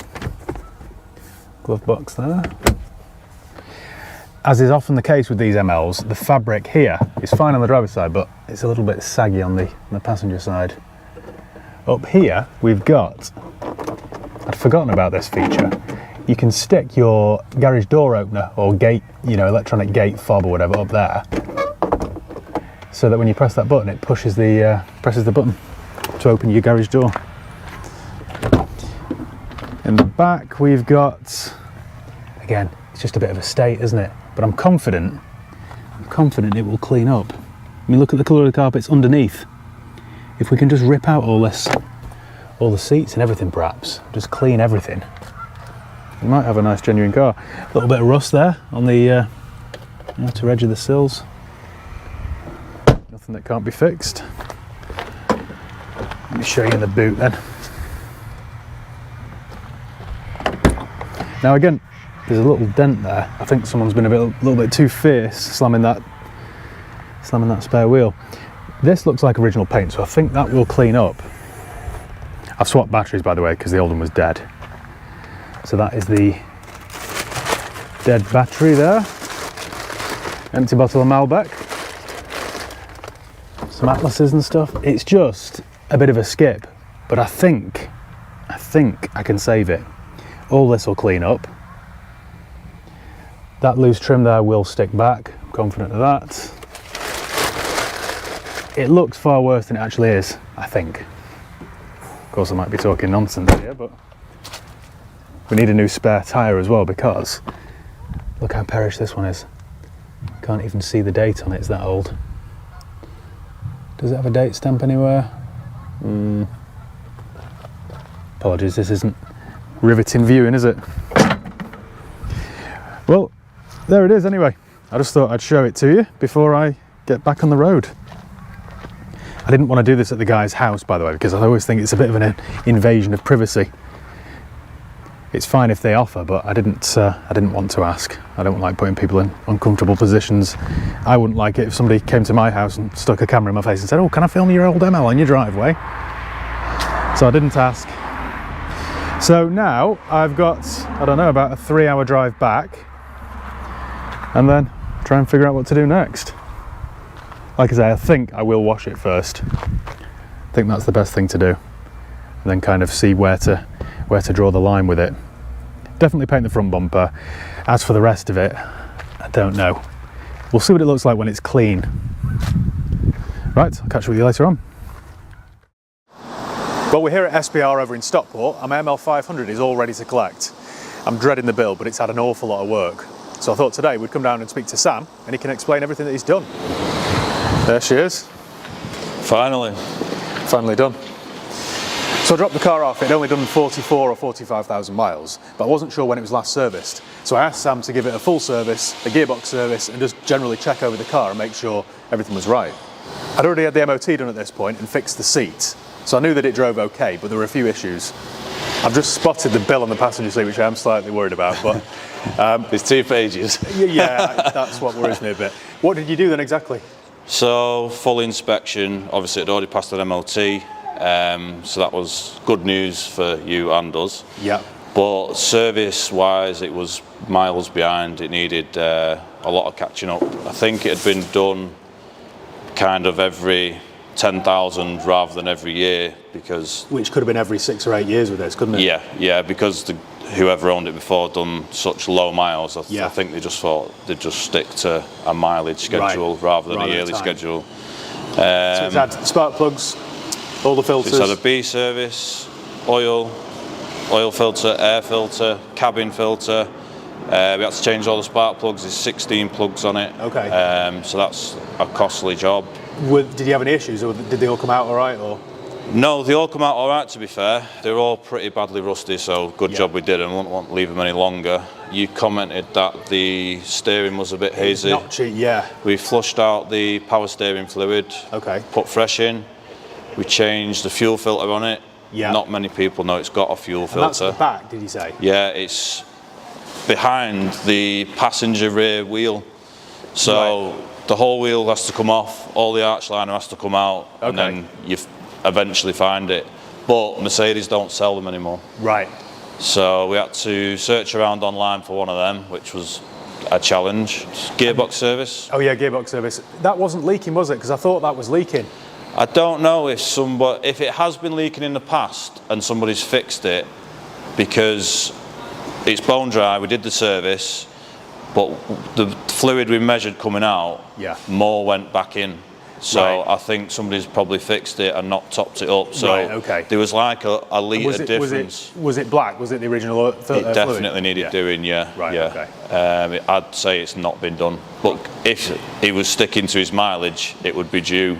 B: Glove box there. As is often the case with these MLs, the fabric here is fine on the driver's side, but it's a little bit saggy on the passenger side. Up here, we've got, I'd forgotten about this feature. You can stick your garage door opener or gate, electronic gate fob or whatever up there, so that when you press that button, it presses the button to open your garage door. In the back, we've got, again, it's just a bit of a state, isn't it? But I'm confident it will clean up. I mean, look at the colour of the carpets underneath. If we can just rip out all the seats and everything, perhaps, just clean everything, we might have a nice genuine car. A little bit of rust there on the outer edge of the sills. Nothing that can't be fixed. Let me show you in the boot then. Now again, there's a little dent there. I think someone's been a little bit too fierce slamming that spare wheel. This looks like original paint, so I think that will clean up. I've swapped batteries, by the way, because the old one was dead. So that is the dead battery there. Empty bottle of Malbec. Some atlases and stuff. It's just a bit of a skip.
A: but I think I can save it. All this will clean up. That loose trim there will stick back. I'm confident of that. It looks far worse than it actually is, I think. Of course, I might be talking nonsense here, but we need a new spare tyre as well, because look how perished this one is. Can't even see the date on it, it's that old. Does it have a date stamp anywhere? Apologies, this isn't riveting viewing, is it? Well, there it is anyway. I just thought I'd show it to you before I get back on the road. I didn't want to do this at the guy's house, by the way, because I always think it's a bit of an invasion of privacy. It's fine if they offer, but I didn't want to ask. I don't like putting people in uncomfortable positions. I wouldn't like it if somebody came to my house and stuck a camera in my face and said, "Oh, can I film your old ML on your driveway?" So I didn't ask. So now I've got, I don't know, about a 3-hour drive back, and then try and figure out what to do next. Like I say, I think I will wash it first. I think that's the best thing to do, and then kind of see where to draw the line with it. Definitely paint the front bumper. As for the rest of it, I don't know. We'll see what it looks like when it's clean. Right, I'll catch up with you later on. Well, we're here at SPR over in Stockport, and my ML500 is all ready to collect. I'm dreading the build, but it's had an awful lot of work. So I thought today we'd come down and speak to Sam, and he can explain everything that he's done. There she is.
C: Finally
A: done. So I dropped the car off. It'd only done 44 or 45,000 miles, but I wasn't sure when it was last serviced. So I asked Sam to give it a full service, a gearbox service, and just generally check over the car and make sure everything was right. I'd already had the MOT done at this point and fixed the seat, so I knew that it drove okay, but there were a few issues. I've just spotted the bill on the passenger seat, which I am slightly worried about, but
C: it's 2 pages.
A: Yeah, that's what worries me a bit. What did you do then exactly?
C: So full inspection, obviously it had already passed an MOT, so that was good news for you and us.
A: Yeah.
C: But service wise it was miles behind. It needed a lot of catching up. I think it had been done kind of every 10,000 rather than every year, because
A: Which could have been every 6 or 8 years with this, couldn't it?
C: yeah, because whoever owned it before done such low miles, I
A: Yeah.
C: think they just thought they'd just stick to a mileage schedule rather than a yearly schedule.
A: So it's had spark plugs, all the filters.
C: It's had a B service, oil filter, air filter, cabin filter. We had to change all the spark plugs. There's 16 plugs on it.
A: Okay.
C: So that's a costly job.
A: Did you have any issues, or did they all come out all right? Or
C: No, they all come out all right, to be fair. They're all pretty badly rusty, so good job we did, and I wouldn't want to leave them any longer. You commented that the steering was a bit hazy.
A: Not cheap, yeah.
C: We flushed out the power steering fluid,
A: Okay.
C: put fresh in. We changed the fuel filter on it.
A: Yeah.
C: Not many people know it's got a fuel
A: And that's
C: filter.
A: the back, did you say?
C: Yeah, it's behind the passenger rear wheel. So the whole wheel has to come off, all the arch liner has to come out, and then you eventually find it. But Mercedes don't sell them anymore.
A: Right.
C: So we had to search around online for one of them, which was a challenge. Gearbox service.
A: Oh yeah, gearbox service. That wasn't leaking, was it? Because I thought that was leaking.
C: I don't know if it has been leaking in the past and somebody's fixed it, because it's bone dry. We did the service, but the fluid we measured coming out, more went back in. So I think somebody's probably fixed it and not topped it up. So there was like a litre difference.
A: Was it black? Was it the original fluid?
C: It definitely needed doing,
A: Right,
C: yeah.
A: okay.
C: I'd say it's not been done. But if he was sticking to his mileage, it would be due.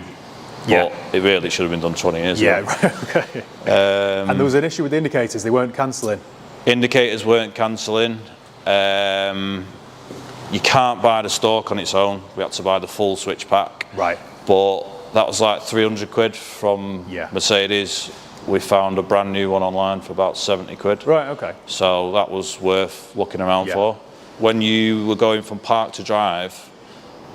C: But it really should have been done 20 years ago.
A: Yeah, right, okay. And there was an issue with the indicators, they weren't cancelling.
C: Indicators weren't cancelling. You can't buy the stalk on its own. We had to buy the full switch pack.
A: Right.
C: But that was like 300 quid from Mercedes. We found a brand new one online for about 70 quid.
A: Right, okay.
C: So that was worth looking around for. When you were going from park to drive,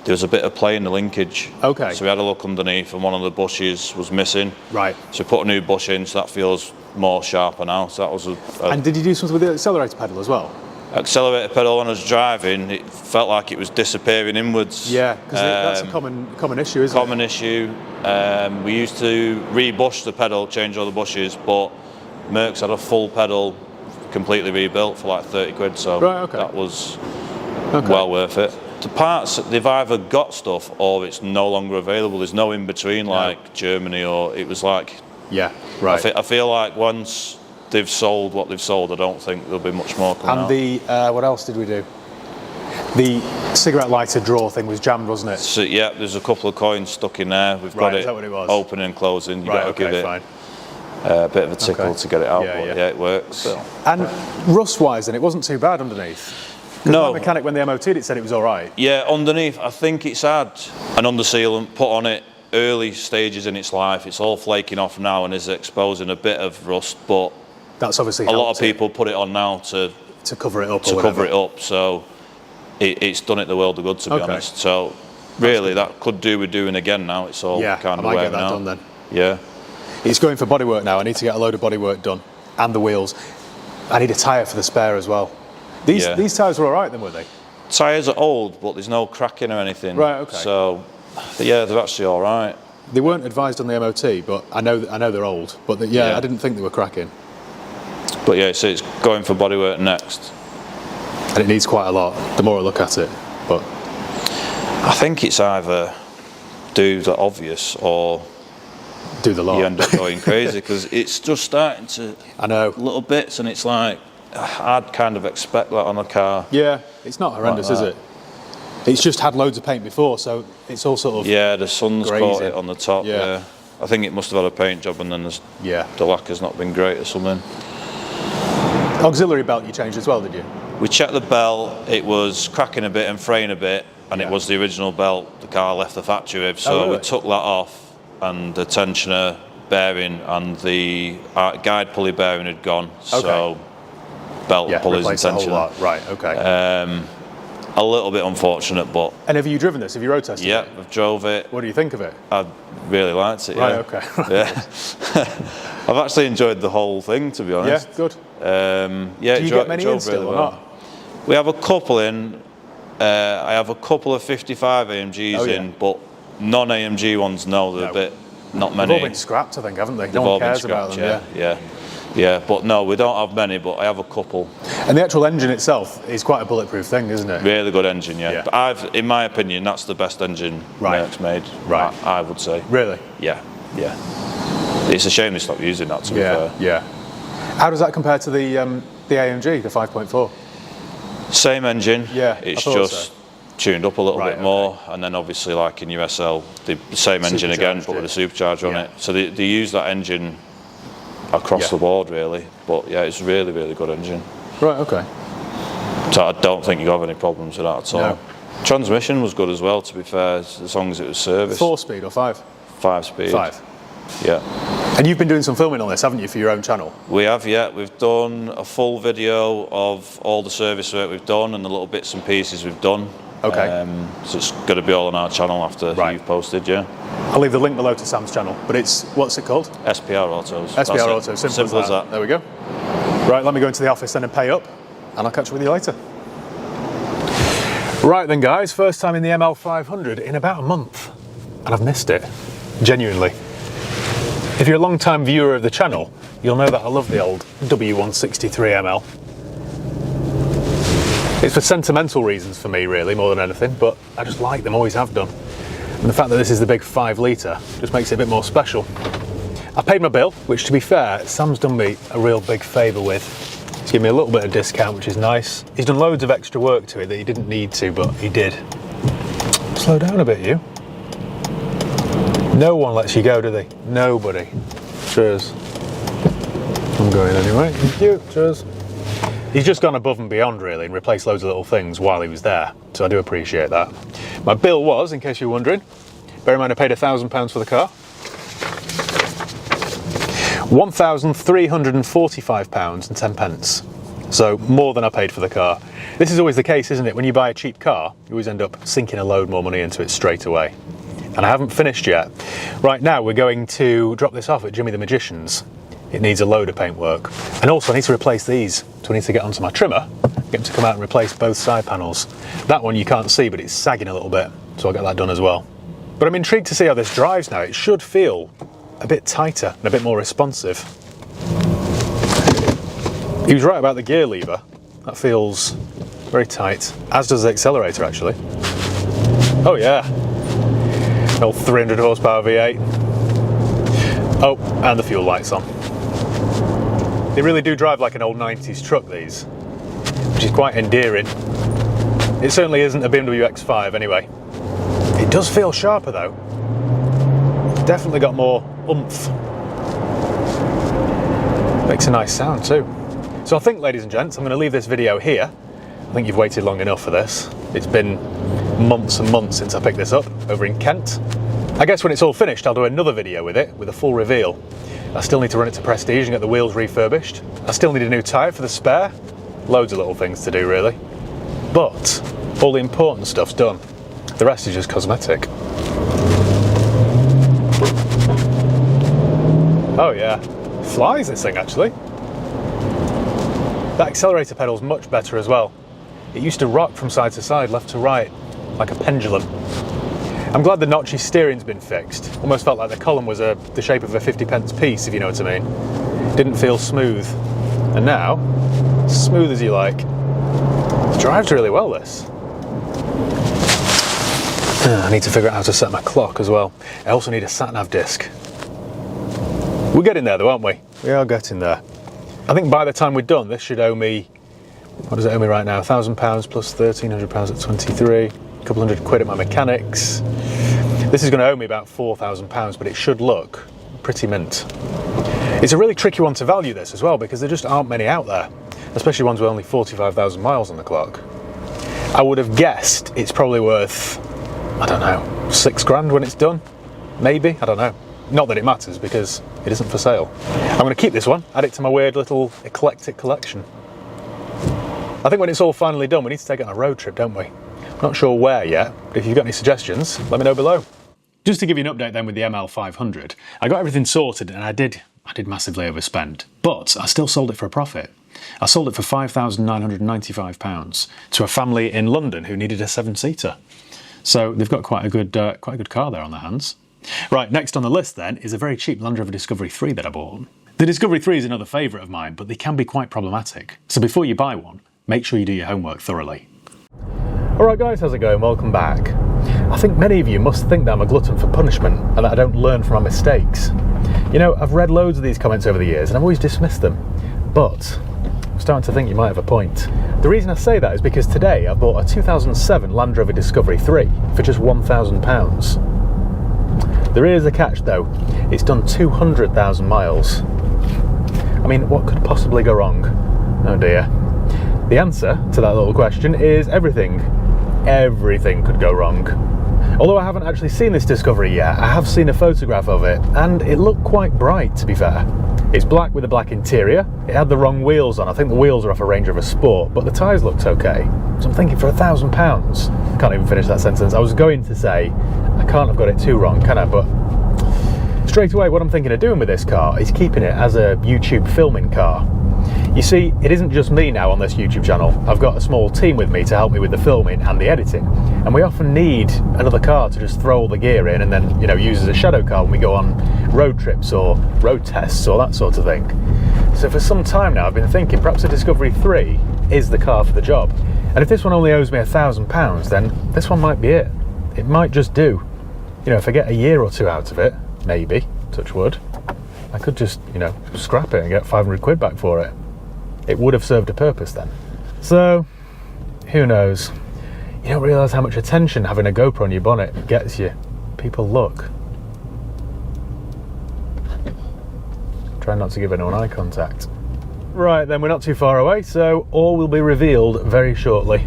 C: there was a bit of play in the linkage.
A: Okay.
C: So we had a look underneath and one of the bushes was missing.
A: Right.
C: So we put a new bush in, so that feels more sharper now. So that was
A: And did you do something with the accelerator pedal as well?
C: accelerator pedal when I was driving, it felt like it was disappearing inwards.
A: Yeah, because that's a common issue, isn't it?
C: Common issue. We used to re-bush the pedal, change all the bushes, but Merck's had a full pedal completely rebuilt for like 30 quid, so that was well worth it. The parts, they've either got stuff or it's no longer available. There's no in between like Germany, or it was like...
A: Yeah, right.
C: I feel like once they've sold what they've sold, I don't think there'll be much more coming out.
A: And what else did we do? The cigarette lighter drawer thing was jammed, wasn't it?
C: So, yeah, there's a couple of coins stuck in there. We've got it, open and closing. You've got to give it a bit of a tickle to get it out, but it works.
A: And rust-wise then, it wasn't too bad underneath?
C: No.
A: My mechanic, when they MOT'd it, said it was all right.
C: Yeah, underneath, I think it's had an undersealant put on it early stages in its life. It's all flaking off now and is exposing a bit of rust, but
A: that's obviously
C: a lot of people put it on now to
A: cover it up.
C: So it's done it the world of good, to be honest. So really, that could do with doing again now. It's all kind of wearing out.
A: I might get that done then.
C: Yeah.
A: It's going for bodywork now. I need to get a load of bodywork done and the wheels. I need a tyre for the spare as well. These tyres were all right then, were they?
C: Tyres are old, but there's no cracking or anything.
A: Right. Okay.
C: So yeah, they're actually all right.
A: They weren't advised on the MOT, but I know they're old. But I didn't think they were cracking.
C: But yeah, so it's going for bodywork next.
A: And it needs quite a lot, the more I look at it. But
C: I think it's either do the obvious or
A: do the lot.
C: You end up going crazy, because it's just starting to...
A: I know.
C: Little bits, and it's like, I'd kind of expect that on a car.
A: Yeah, it's not horrendous, is it? It's just had loads of paint before, so it's all sort of...
C: Yeah, the sun's
A: grazing.
C: caught it on the top, yeah. I think it must have had a paint job, and then the lacquer's not been great or something.
A: Auxiliary belt you changed as well, did you?
C: We checked the belt, it was cracking a bit and fraying a bit, and it was the original belt the car left the factory with, so we took that off, and the tensioner bearing and the guide pulley bearing had gone, so belt pulleys and tensioner.
A: The whole lot. Right, okay.
C: A little bit unfortunate, but...
A: And have you driven this? Have you road tested it?
C: Yeah, I've drove it.
A: What do you think of it?
C: I really liked it,
A: Right, okay.
C: Yeah. I've actually enjoyed the whole thing, to be honest.
A: Yeah, good.
C: Do
A: you get many in still or not?
C: We have a couple in. I have a couple of 55 AMGs in, but non-AMG ones, they're a bit, not many.
A: They've all been scrapped, I think, haven't they? No one cares about them,
C: Yeah, but no, we don't have many, but I have a couple.
A: And the actual engine itself is quite a bulletproof thing, isn't it?
C: Really good engine, yeah. But in my opinion, that's the best engine Merck's made.
A: Right.
C: I would say.
A: Really?
C: Yeah. It's a shame they stopped using that, to be fair.
A: Yeah. How does that compare to the AMG, the 5.4?
C: Same engine.
A: Yeah.
C: It's just tuned up a little bit more, and then obviously, like in USL, the same engine again, but with a supercharger on it. So they use that engine across the board, really. But yeah, it's really, really good engine.
A: Right. Okay.
C: So I don't think you have any problems with that at all.
A: No.
C: Transmission was good as well, to be fair, as long as it was serviced.
A: 4-speed or 5?
C: 5-speed.
A: 5.
C: Yeah.
A: And you've been doing some filming on this, haven't you, for your own channel?
C: We have, yeah. We've done a full video of all the service work we've done and the little bits and pieces we've done.
A: Okay.
C: So it's going to be all on our channel after you've posted, yeah.
A: I'll leave the link below to Sam's channel, but it's, what's it called?
C: SPR Autos.
A: SPR Autos, simple as that. There we go. Right, let me go into the office then and pay up, and I'll catch up with you later. Right then guys, first time in the ML500 in about a month, and I've missed it, genuinely. If you're a long-time viewer of the channel, you'll know that I love the old W163ML. It's for sentimental reasons for me, really, more than anything, but I just like them, always have done. And the fact that this is the big 5 litre just makes it a bit more special. I paid my bill, which, to be fair, Sam's done me a real big favour with. He's given me a little bit of discount, which is nice. He's done loads of extra work to it that he didn't need to, but he did. Slow down a bit, you. No one lets you go, do they? Nobody. Cheers. I'm going anyway. Thank you. Cheers. He's just gone above and beyond, really, and replaced loads of little things while he was there, so I do appreciate that. My bill was, in case you're wondering, bear in mind I paid £1,000 for the car, £1,345.10, so more than I paid for the car. This is always the case, isn't it? When you buy a cheap car, you always end up sinking a load more money into it straight away. And I haven't finished yet. Right now, we're going to drop this off at Jimmy the Magician's. it needs a load of paint work. And also I need to replace these, so I need to get onto my trimmer, get them to come out and replace both side panels. That one you can't see, but it's sagging a little bit, so I'll get that done as well. But I'm intrigued to see how this drives now. It should feel a bit tighter and a bit more responsive. He was right about the gear lever. That feels very tight, as does the accelerator actually. Oh yeah, an old 300 horsepower V8. Oh, and the fuel light's on. They really do drive like an old 90s truck, these, which is quite endearing. It certainly isn't a BMW X5 anyway. It does feel sharper though. Definitely got more oomph. Makes a nice sound too. So I think, ladies and gents, I'm going to leave this video here. I think you've waited long enough for this. It's been months and months since I picked this up over in Kent. I guess when it's all finished, I'll do another video with it, with a full reveal. I still need to run it to Prestige and get the wheels refurbished. I still need a new tyre for the spare. Loads of little things to do, really. But all the important stuff's done. The rest is just cosmetic. Oh yeah, flies this thing actually. That accelerator pedal's much better as well. It used to rock from side to side, left to right, like a pendulum. I'm glad the notchy steering's been fixed. Almost felt like the column was the shape of a 50p piece, if you know what I mean. Didn't feel smooth. And now, smooth as you like. It drives really well, this. I need to figure out how to set my clock as well. I also need a sat-nav disc. We're getting there though, aren't we? We are getting there. I think by the time we're done, this should owe me, what does it owe me right now? £1,000 plus £1,300 at 23, a couple £100 at my mechanics. This is going to owe me about £4,000, but it should look pretty mint. It's a really tricky one to value this as well, because there just aren't many out there, especially ones with only 45,000 miles on the clock. I would have guessed it's probably worth, I don't know, £6 when it's done, maybe, I don't know. Not that it matters, because it isn't for sale. I'm going to keep this one, add it to my weird little eclectic collection. I think when it's all finally done, we need to take it on a road trip, don't we? I'm not sure where yet, but if you've got any suggestions, let me know below. Just to give you an update then with the ML500, I got everything sorted and I did massively overspend, but I still sold it for a profit. I sold it for £5,995 to a family in London who needed a 7-seater. So they've got quite a good car there on their hands. Right, next on the list then is a very cheap Land Rover Discovery 3 that I bought. The Discovery 3 is another favourite of mine, but they can be quite problematic. So before you buy one, make sure you do your homework thoroughly.
B: Alright guys, how's it going? Welcome back. I think many of you must think that I'm a glutton for punishment and that I don't learn from my mistakes. You know, I've read loads of these comments over the years and I've always dismissed them, but I'm starting to think you might have a point. The reason I say that is because today I bought a 2007 Land Rover Discovery 3 for just £1,000. There is a catch though, it's done 200,000 miles. I mean, what could possibly go wrong? Oh dear. The answer to that little question is everything. Everything could go wrong. Although I haven't actually seen this Discovery yet, I have seen a photograph of it, and it looked quite bright, to be fair. It's black with a black interior. It had the wrong wheels on. I think the wheels are off a Range Rover Sport, but the tyres looked okay. So I'm thinking for £1,000, can't even finish that sentence. I was going to say, I can't have got it too wrong, can I? But straight away, what I'm thinking of doing with this car is keeping it as a YouTube filming car. You see, it isn't just me now on this YouTube channel. I've got a small team with me to help me with the filming and the editing. And we often need another car to just throw all the gear in and then, you know, use as a shadow car when we go on road trips or road tests or that sort of thing. So for some time now, I've been thinking perhaps a Discovery 3 is the car for the job. And if this one only owes me £1,000, then this one might be it. It might just do. You know, if I get a year or two out of it, maybe, touch wood, I could just, you know, scrap it and get £500 back for it. It would have served a purpose then. So, who knows? You don't realise how much attention having a GoPro on your bonnet gets you. People look. Try not to give anyone eye contact. Right then, we're not too far away, so all will be revealed very shortly.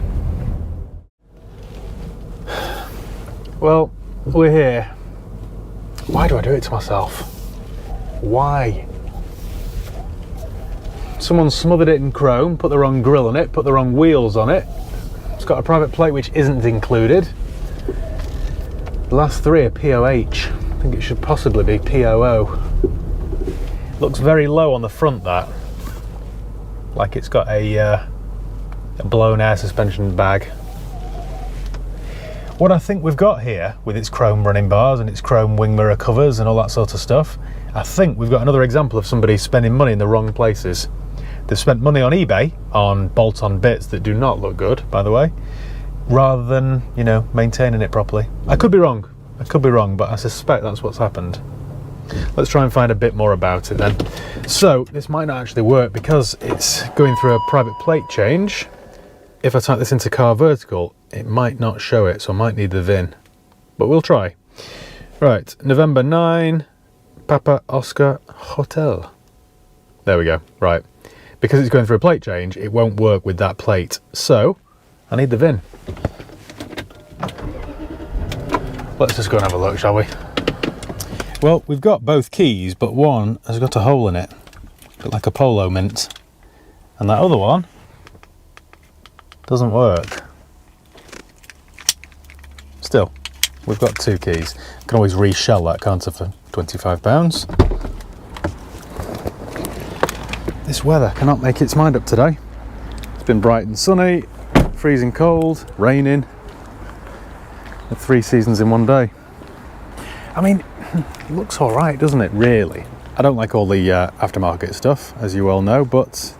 B: Well, we're here. Why do I do it to myself? Why? Someone smothered it in chrome, put the wrong grille on it, put the wrong wheels on it. It's got a private plate which isn't included. The last three are POH. I think it should possibly be POO.
A: Looks very low on the front, that. Like it's got a blown air suspension bag. What I think we've got here, with its chrome running bars and its chrome wing mirror covers and all that sort of stuff, I think we've got another example of somebody spending money in the wrong places. They've spent money on eBay on bolt-on bits that do not look good, by the way, rather than, you know, maintaining it properly. I could be wrong, but I suspect that's what's happened. Let's try and find a bit more about it then. So, this might not actually work because it's going through a private plate change. If I type this into Car Vertical, it might not show it, so I might need the VIN. But we'll try. Right, November 9, Papa Oscar Hotel. There we go, right. Because it's going through a plate change, it won't work with that plate. So, I need the VIN. Let's just go and have a look, shall we? Well, we've got both keys, but one has got a hole in it. A bit like a polo mint. And that other one doesn't work. Still, we've got two keys. I can always reshell that, can't I, for £25. This weather cannot make its mind up today. It's been bright and sunny, freezing cold, raining. 3 seasons in one day. I mean, it looks all right, doesn't it, really? I don't like all the aftermarket stuff, as you well know, but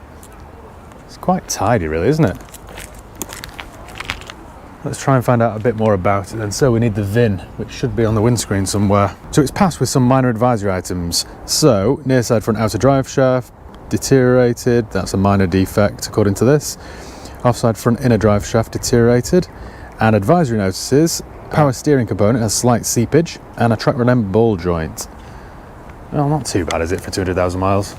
A: it's quite tidy, really, isn't it? Let's try and find out a bit more about it then. So we need the VIN, which should be on the windscreen somewhere. So it's passed with some minor advisory items. So, near side front outer drive shaft, deteriorated, that's a minor defect according to this. Offside front inner drive shaft, deteriorated. And advisory notices, power steering component has slight seepage, and a track rod ball joint. Well, not too bad, is it, for 200,000 miles?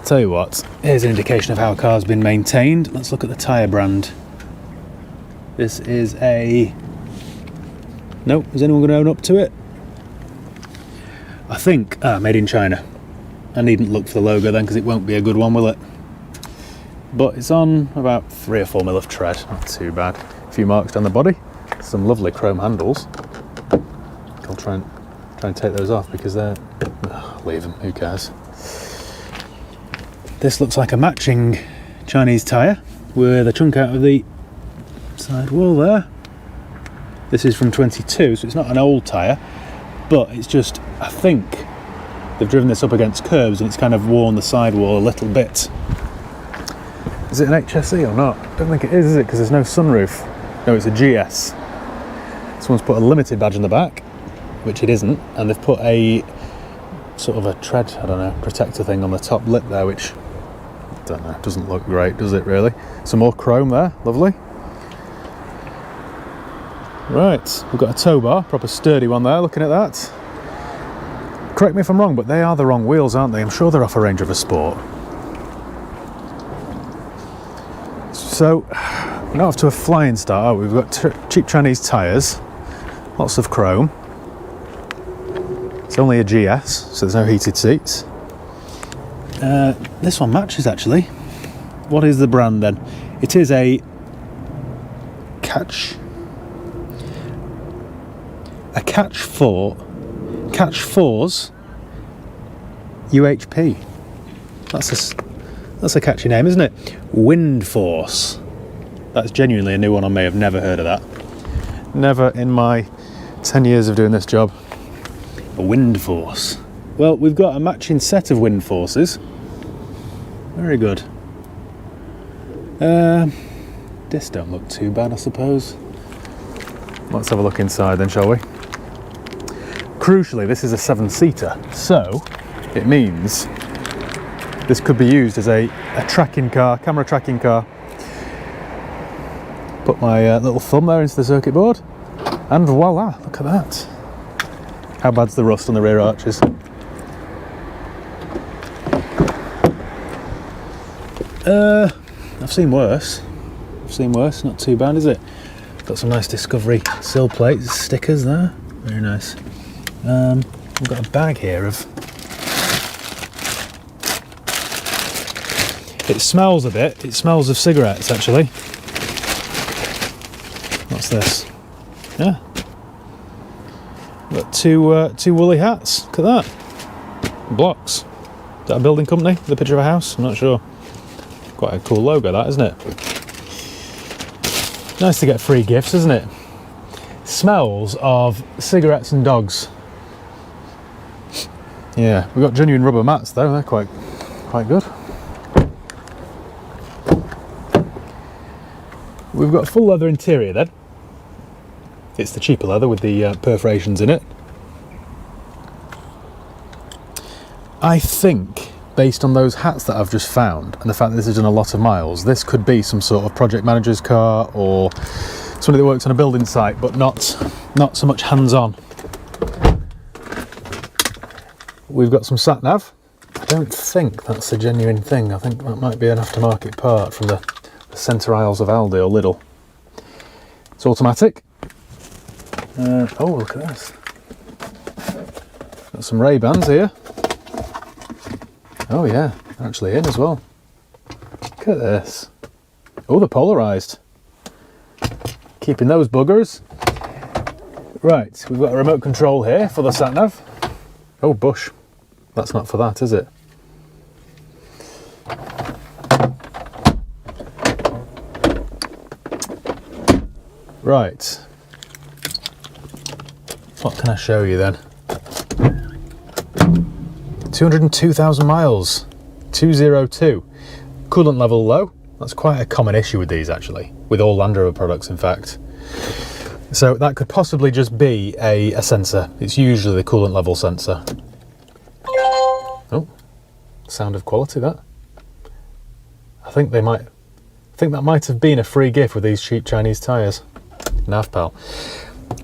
A: Tell you what, here's an indication of how a car's been maintained. Let's look at the tyre brand. This is a... Nope, is anyone going to own up to it? I think, made in China. I needn't look for the logo then, because it won't be a good one, will it? But it's on about 3 or 4 mil of tread, not too bad. A few marks down the body, some lovely chrome handles. I'll try and take those off because they're... leave them, who cares? This looks like a matching Chinese tyre with a chunk out of the side wall there. This is from 22, so it's not an old tyre, but it's just, I think they've driven this up against curbs and it's kind of worn the sidewall a little bit. Is it an HSE or not? I don't think it is it? Because there's no sunroof. No, it's a GS. Someone's put a limited badge on the back, which it isn't, and they've put a sort of a tread, I don't know, protector thing on the top lip there, which, I don't know, doesn't look great, does it really? Some more chrome there, lovely. Right, we've got a tow bar, proper sturdy one there, looking at that. Correct me if I'm wrong, but they are the wrong wheels, aren't they? I'm sure they're off a Range Rover Sport. So, we're not off to a flying start. We've got cheap Chinese tyres, lots of chrome. It's only a GS, so there's no heated seats. This one matches actually. What is the brand then? It is a Catch 4's UHP. That's a catchy name, isn't it? Wind Force. That's genuinely a new one on me. I've never heard of that. Never in my 10 years of doing this job. A Wind Force. Well, we've got a matching set of Wind Forces. Very good. This don't look too bad, I suppose. Let's have a look inside then, shall we? Crucially, this is a 7-seater, so it means this could be used as a tracking car, camera tracking car. Put my little thumb there into the circuit board, and voila, look at that. How bad's the rust on the rear arches? I've seen worse. Not too bad, is it? Got some nice Discovery sill plates, stickers there. Very nice. We've got a bag here of... It smells a bit. It smells of cigarettes, actually. What's this? Yeah. Got two woolly hats. Look at that.
B: blocks. Is that a building company? The picture of a house? I'm not sure. Quite a cool logo, that, isn't it? Nice to get free gifts, isn't it? Smells of cigarettes and dogs. Yeah, we've got genuine rubber mats though, they're quite good. We've got full leather interior then. It's the cheaper leather with the perforations in it. I think, based on those hats that I've just found, and the fact that this has done a lot of miles, this could be some sort of project manager's car or somebody that works on a building site, but not so much hands-on. We've got some sat-nav. I don't think that's a genuine thing. I think that might be an aftermarket part from the centre aisles of Aldi or Lidl. It's automatic. Oh, look at this. Got some Ray-Bans here. Oh yeah, they're actually in as well. Look at this. Oh, they're polarised. Keeping those buggers. Right, we've got a remote control here for the sat-nav. Oh, bush. That's not for that, is it? Right. What can I show you then? 202,000 miles. 202. Coolant level low. That's quite a common issue with these actually. With all Land Rover products in fact. So that could possibly just be a sensor. It's usually the coolant level sensor. Oh, sound of quality that. I think that might have been a free gift with these cheap Chinese tyres. Navpal.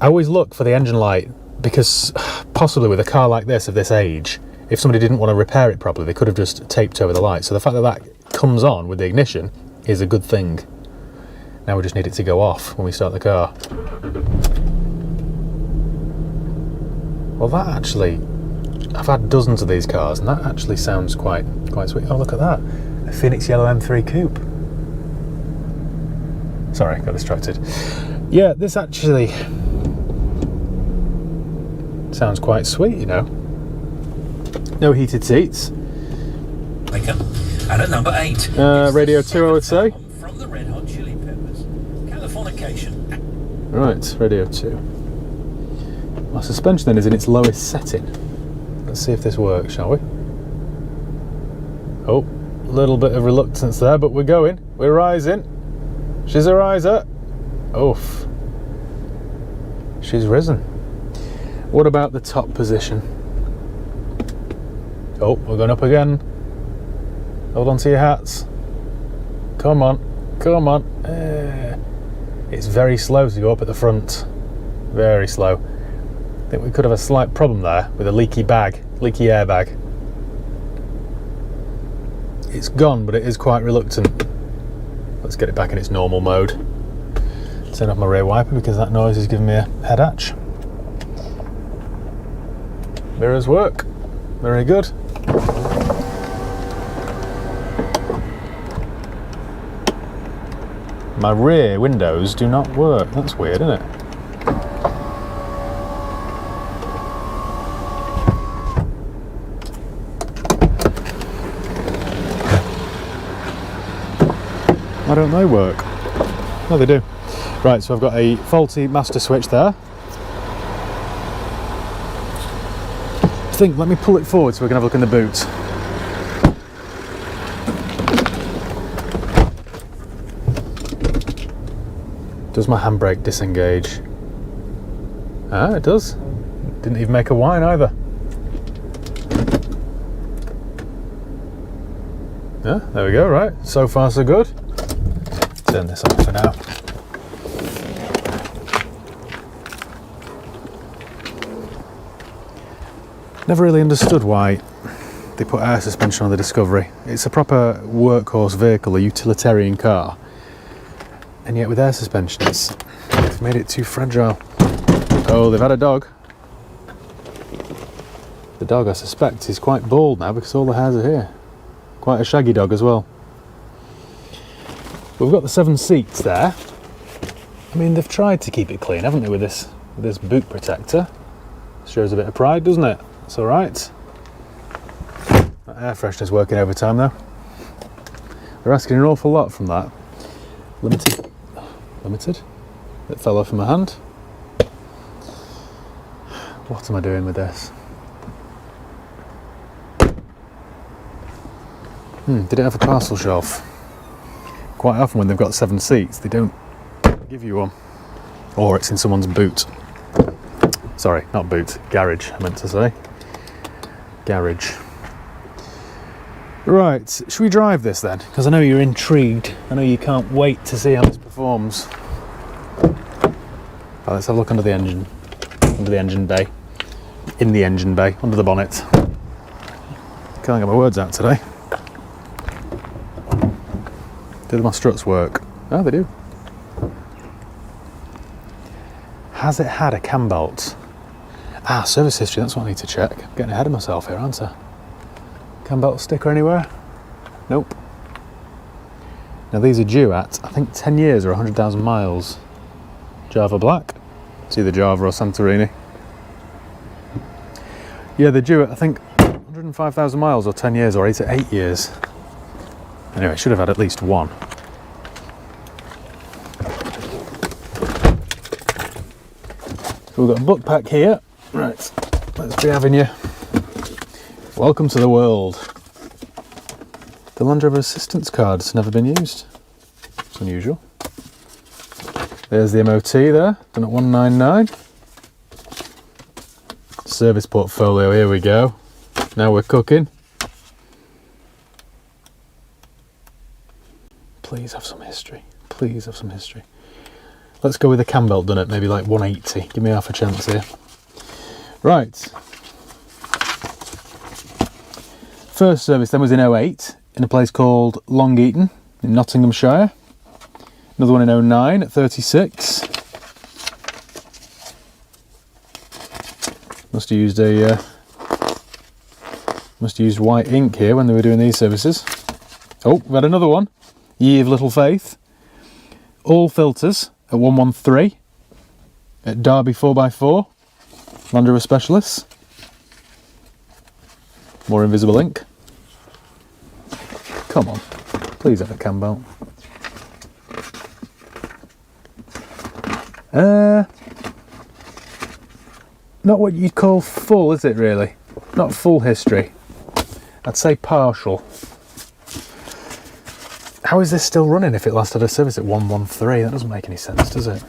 B: I always look for the engine light because possibly with a car like this of this age, if somebody didn't want to repair it properly, they could have just taped over the light. So the fact that that comes on with the ignition is a good thing. Now we just need it to go off when we start the car. Well, that actually, I've had dozens of these cars and that actually sounds quite sweet. Oh, look at that. A Phoenix Yellow M3 Coupe. Sorry, got distracted. Yeah, this actually sounds quite sweet, you know. No heated seats.
D: And at number 8,
B: Radio 2, I would say.
D: From the Red Hot Chili Peppers, Californication.
B: Right, Radio 2. My suspension then is in its lowest setting. Let's see if this works, shall we? Oh, a little bit of reluctance there, but we're going. We're rising. She's a riser. Oof. She's risen. What about the top position? Oh, we're going up again. Hold on to your hats. Come on, come on. It's very slow to go up at the front. Very slow. I think we could have a slight problem there with a leaky airbag. It's gone, but it is quite reluctant. Let's get it back in its normal mode. Turn off my rear wiper because that noise is giving me a head itch. Mirrors work. Very good. My rear windows do not work. That's weird, isn't it? Why don't they work? No, they do. Right, so I've got a faulty master switch there. Let me pull it forward so we can have a look in the boot. Does my handbrake disengage? Ah, it does. Didn't even make a whine either. Yeah, there we go, right. So far so good. Turn this off for now. Never really understood why they put air suspension on the Discovery. It's a proper workhorse vehicle, a utilitarian car. And yet with air suspension, they've made it too fragile. Oh, they've had a dog. The dog, I suspect, is quite bald now because all the hairs are here. Quite a shaggy dog as well. We've got the 7 seats there. I mean, they've tried to keep it clean, haven't they, with this boot protector. Shows a bit of pride, doesn't it? It's all right.
A: Air freshener's working overtime though. They're asking an awful lot from that. Limited. It fell off in my hand. What am I doing with this? Did it have a parcel shelf? Quite often when they've got 7 seats, they don't give you one. Or it's in someone's boot. Sorry, not boot, garage, I meant to say. Garage. Right, should we drive this then? Because I know you're intrigued. I know you can't wait to see how this performs. Right, let's have a look under the engine. Under the engine bay. In the engine bay, under the bonnet. Can't get my words out today. Do my struts work? Oh, they do. Has it had a cam belt? Service history, that's what I need to check. I'm getting ahead of myself here, aren't I? Cam belt sticker anywhere? Nope. Now these are due at, I think, 10 years or 100,000 miles. Java Black. It's either Java or Santorini. Yeah, they're due at, I think, 105,000 miles or 10 years or 8 years. Anyway, should have had at least one. So we've got a book pack here. Right, let's be having you. Welcome to the world. The Land Rover assistance card's never been used. It's unusual. There's the MOT there, done at 199. Service portfolio, here we go. Now we're cooking. Please have some history. Please have some history. Let's go with the cam belt done at maybe like 180. Give me half a chance here. Right. First service then was in 08 in a place called Long Eaton in Nottinghamshire. Another one in 09 at 36. Must have used white ink here when they were doing these services. Oh, we've had another one. Ye of Little Faith. All filters at 113 at Derby 4x4. Land Rover Specialists. More invisible ink. Come on, please have a cam belt. Not what you'd call full, is it really? Not full history. I'd say partial. How is this still running if it last had a service at 113? That doesn't make any sense, does it?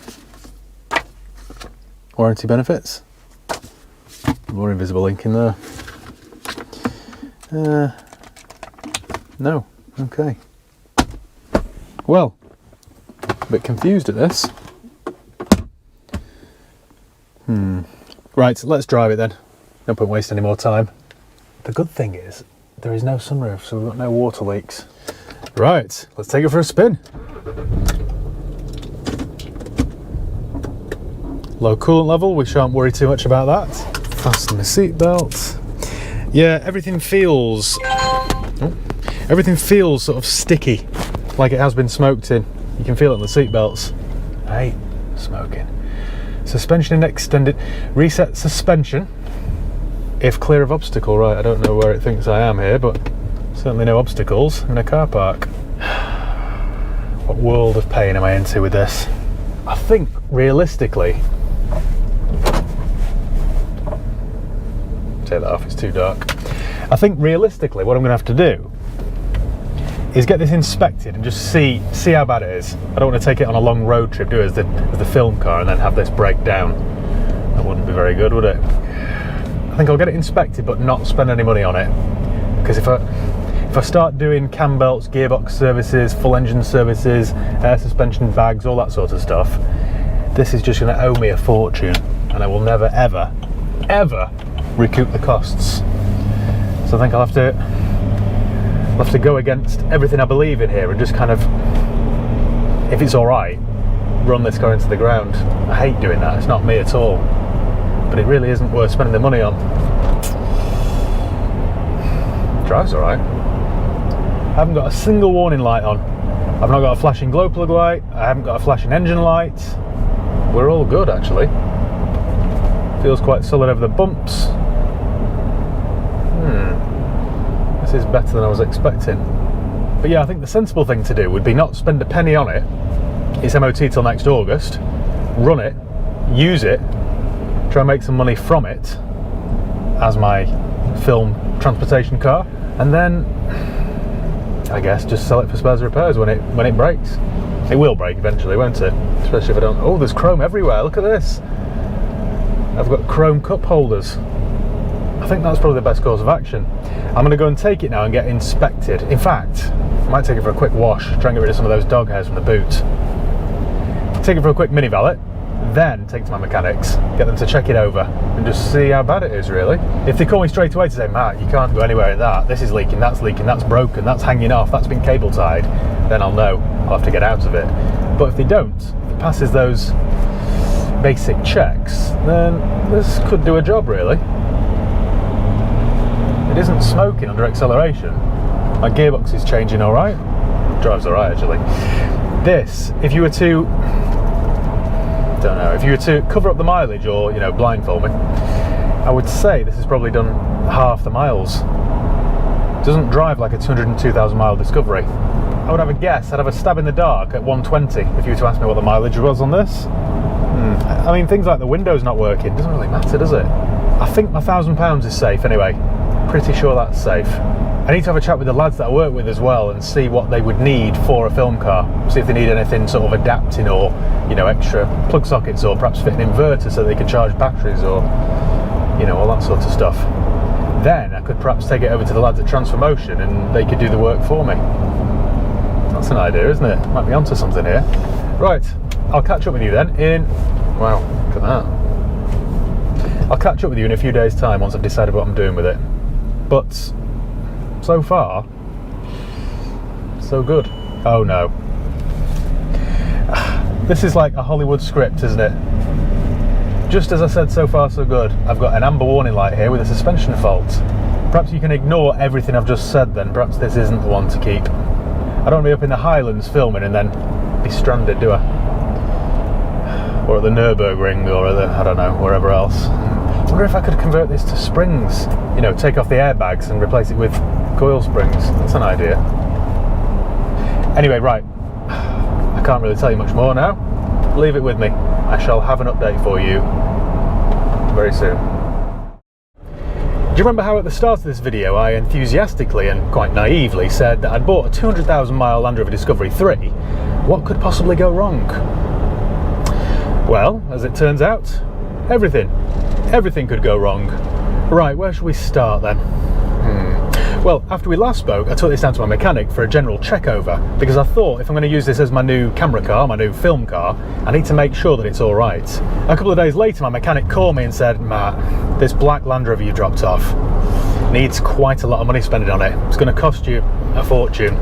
A: Warranty benefits. More invisible ink in there. No. Okay. Well, a bit confused at this. Right, let's drive it then. No point wasting any more time. The good thing is, there is no sunroof, so we've got no water leaks. Right, let's take it for a spin. Low coolant level, we shan't worry too much about that. Fasten the seatbelt. Yeah, everything feels sort of sticky, like it has been smoked in. You can feel it on the seatbelts. I hate smoking. Suspension extended. Reset suspension if clear of obstacle. Right, I don't know where it thinks I am here, but certainly no obstacles. I'm in a car park. What world of pain am I into with this? I think realistically, take that off, it's too dark. I think realistically what I'm going to have to do is get this inspected and just see how bad it is. I don't want to take it on a long road trip, do it as the film car and then have this break down. That wouldn't be very good, would it? I think I'll get it inspected but not spend any money on it. Because if I start doing cam belts, gearbox services, full engine services, air suspension bags, all that sort of stuff, this is just going to owe me a fortune and I will never ever, ever recoup the costs. So I think I'll have to go against everything I believe in here and just kind of, if it's alright, run this car into the ground. I hate doing that, it's not me at all. But it really isn't worth spending the money on. Drives alright. I haven't got a single warning light on. I've not got a flashing glow plug light, I haven't got a flashing engine light. We're all good actually. Feels quite solid over the bumps.
B: This is better than I was expecting. But yeah, I think the sensible thing to do would be not spend a penny on it. It's MOT till next August. Run it, use it, try and make some money from it as my film transportation car, and then I guess just sell it for spares repairs when it breaks. It will break eventually, won't it? Especially if I don't. Oh, there's chrome everywhere. Look at this. I've got chrome cup holders. I think that's probably the best course of action. I'm going to go and take it now and get inspected. In fact, I might take it for a quick wash, try and get rid of some of those dog hairs from the boot. Take it for a quick mini valet, then take it to my mechanics, get them to check it over and just see how bad it is, really. If they call me straight away to say, Matt, you can't go anywhere in that, this is leaking, that's broken, that's hanging off, that's been cable tied, then I'll know I'll have to get out of it. But if they don't, if it passes those basic checks, then this could do a job, really. It isn't smoking under acceleration. My gearbox is changing all right. Drives all right, actually. This, if you were to, don't know, if you were to cover up the mileage or, you know, blindfold me, I would say this has probably done half the miles. It doesn't drive like a 202,000 mile Discovery. I would have a guess, I'd have a stab in the dark at 120 if you were to ask me what the mileage was on this. I mean, things like the window's not working, doesn't really matter, does it? I think my £1,000 is safe anyway. Pretty sure that's safe. I need to have a chat with the lads that I work with as well and see what they would need for a film car. See if they need anything sort of adapting or, you know, extra plug sockets or perhaps fit an inverter so they can charge batteries or, you know, all that sort of stuff. Then I could perhaps take it over to the lads at Transformotion and they could do the work for me. That's an idea, isn't it? Might be onto something here. Right, I'll catch up with you then in, wow, look at that. I'll catch up with you in a few days' time once I've decided what I'm doing with it. But so far, so good. Oh no. This is like a Hollywood script, isn't it? Just as I said, so far so good. I've got an amber warning light here with a suspension fault. Perhaps you can ignore everything I've just said then. Perhaps this isn't the one to keep. I don't want to be up in the Highlands filming and then be stranded, do I? Or at the Nürburgring or at the, I don't know, wherever else. I wonder if I could convert this to springs. You know, take off the airbags and replace it with coil springs. That's an idea. Anyway, right. I can't really tell you much more now. Leave it with me. I shall have an update for you very soon. Do you remember how at the start of this video I enthusiastically and quite naively said that I'd bought a 200,000 mile Land Rover Discovery 3? What could possibly go wrong? Well, as it turns out, everything. Everything could go wrong. Right, where should we start then? Well, after we last spoke, I took this down to my mechanic for a general check over because I thought if I'm going to use this as my new camera car, my new film car, I need to make sure that it's all right. A couple of days later, my mechanic called me and said, Matt, this black Land Rover you dropped off needs quite a lot of money spending on it. It's going to cost you a fortune.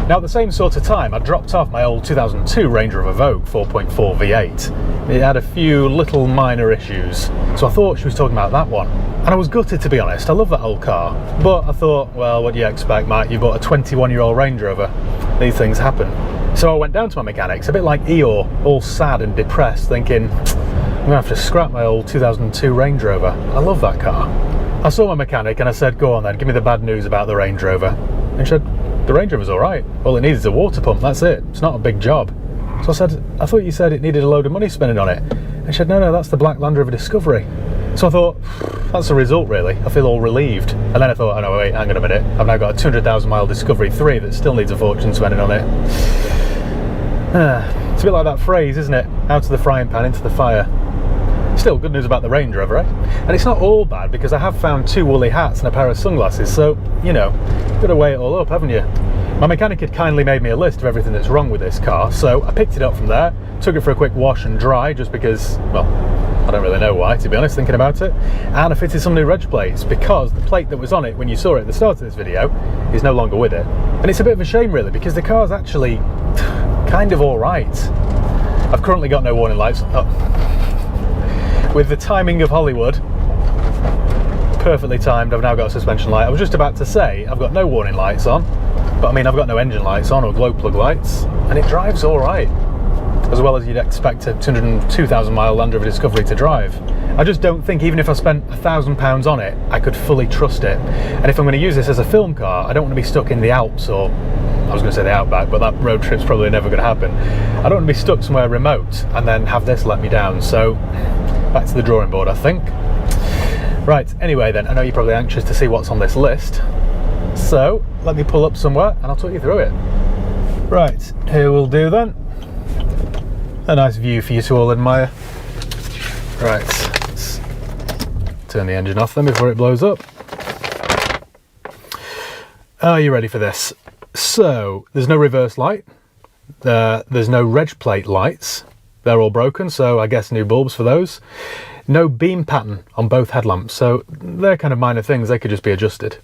B: Now, at the same sort of time, I dropped off my old 2002 Range Rover Vogue 4.4 V8. It had a few little minor issues, so I thought she was talking about that one. And I was gutted, to be honest. I love that old car. But I thought, well, what do you expect, Matt? You bought a 21-year-old Range Rover. These things happen. So I went down to my mechanics, a bit like Eeyore, all sad and depressed, thinking, I'm going to have to scrap my old 2002 Range Rover. I love that car. I saw my mechanic and I said, go on then, give me the bad news about the Range Rover. And she said, the Range Rover's all right. All it needs is a water pump, that's it. It's not a big job. So I said, I thought you said it needed a load of money spending on it. And she said, no, that's the black Land Rover Discovery. So I thought, that's the result really. I feel all relieved. And then I thought, oh no, wait, hang on a minute. I've now got a 200,000 mile Discovery 3 that still needs a fortune spending on it. It's a bit like that phrase, isn't it? Out of the frying pan, into the fire. Still, good news about the Range Rover, eh? And it's not all bad because I have found 2 woolly hats and a pair of sunglasses, so, you know, you've got to weigh it all up, haven't you? My mechanic had kindly made me a list of everything that's wrong with this car, so I picked it up from there, took it for a quick wash and dry, just because, well, I don't really know why, to be honest, thinking about it. And I fitted some new reg plates because the plate that was on it when you saw it at the start of this video is no longer with it. And it's a bit of a shame really, because the car's actually kind of all right. I've currently got no warning lights. With the timing of Hollywood, perfectly timed, I've now got a suspension light. I was just about to say, I've got no warning lights on, but I mean, I've got no engine lights on or glow plug lights, and it drives all right.
A: as well as you'd expect a 202,000 mile Land Rover Discovery to drive. I just don't think, even if I spent £1,000 on it, I could fully trust it. And if I'm going to use this as a film car, I don't want to be stuck in the Alps, or I was going to say the Outback, but that road trip's probably never going to happen. I don't want to be stuck somewhere remote and then have this let me down. So back to the drawing board, I think. Right, anyway then, I know you're probably anxious to see what's on this list. So let me pull up somewhere and I'll talk you through it. Right, here we'll do then. A nice view for you to all admire. Right, let's turn the engine off then before it blows up. Are you ready for this? So, there's no reverse light. There's no reg plate lights. They're all broken, so I guess new bulbs for those. No beam pattern on both headlamps, so they're kind of minor things, they could just be adjusted.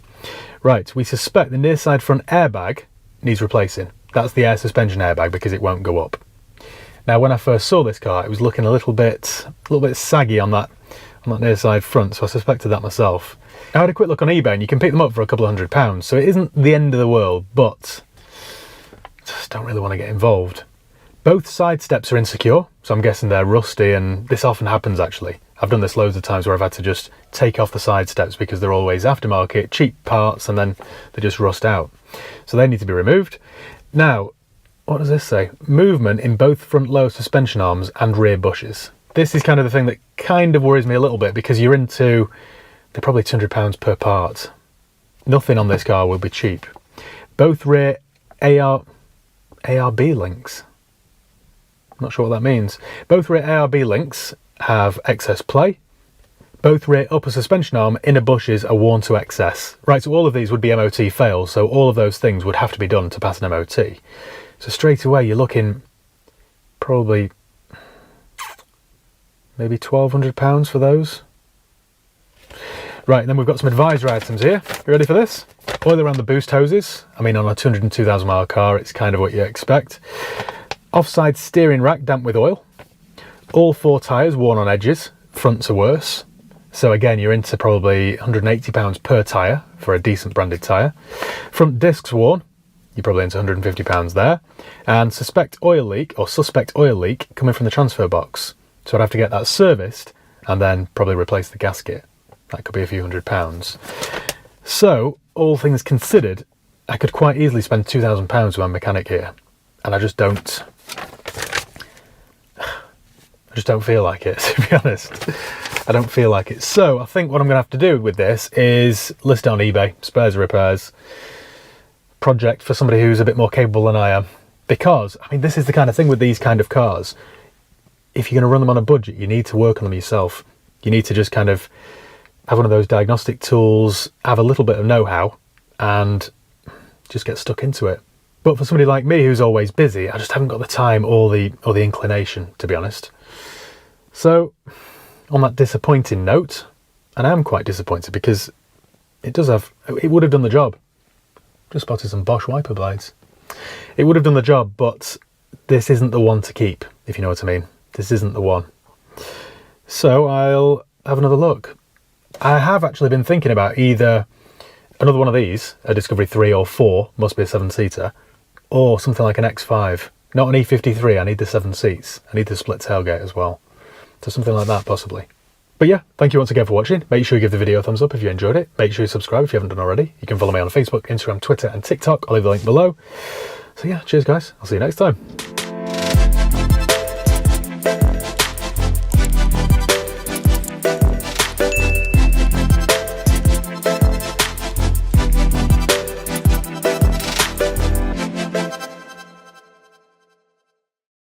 A: Right, we suspect the near side front airbag needs replacing. That's the air suspension airbag because it won't go up. Now, when I first saw this car, it was looking a little bit saggy on that near side front, so I suspected that myself. I had a quick look on eBay and you can pick them up for a couple of £100, so it isn't the end of the world, but I just don't really want to get involved. Both side steps are insecure, so I'm guessing they're rusty, and this often happens actually. I've done this loads of times where I've had to just take off the side steps because they're always aftermarket, cheap parts, and then they just rust out. So they need to be removed. Now, what does this say? Movement in both front lower suspension arms and rear bushes. This is kind of the thing that kind of worries me a little bit, because they're probably £200 per part. Nothing on this car will be cheap. Both rear ARB links. Not sure what that means. Both rear ARB links have excess play. Both rear upper suspension arm inner bushes are worn to excess. Right, so all of these would be MOT fails, so all of those things would have to be done to pass an MOT. So straight away you're looking probably maybe £1,200 for those. Right, and then we've got some advisory items here. You ready for this? Oil around the boost hoses. I mean, on a 202,000 mile car, it's kind of what you expect. Offside steering rack damp with oil. All 4 tyres worn on edges. Fronts are worse. So again, you're into probably £180 per tyre for a decent branded tyre. Front discs worn. You're probably into £150 there. And suspect oil leak coming from the transfer box. So I'd have to get that serviced and then probably replace the gasket. That could be a few £100s. So, all things considered, I could quite easily spend £2,000 with my mechanic here. And I just don't feel like it, to be honest. I don't feel like it. So, I think what I'm going to have to do with this is list it on eBay, spares repairs, project for somebody who's a bit more capable than I am. Because, I mean, this is the kind of thing with these kind of cars. If you're going to run them on a budget, you need to work on them yourself. You need to just kind of have one of those diagnostic tools, have a little bit of know-how, and just get stuck into it. But for somebody like me who's always busy, I just haven't got the time or the inclination, to be honest. So, on that disappointing note, and I am quite disappointed because it would have done the job. Just spotted some Bosch wiper blades. It would have done the job, but this isn't the one to keep, if you know what I mean. This isn't the one. So I'll have another look. I have actually been thinking about either another one of these, a Discovery 3 or 4, must be a 7-seater, or something like an X5. Not an E53, I need the 7 seats. I need the split tailgate as well. So something like that, possibly. But yeah, thank you once again for watching. Make sure you give the video a thumbs up if you enjoyed it. Make sure you subscribe if you haven't done already. You can follow me on Facebook, Instagram, Twitter and TikTok. I'll leave the link below. So yeah, cheers guys. I'll see you next time.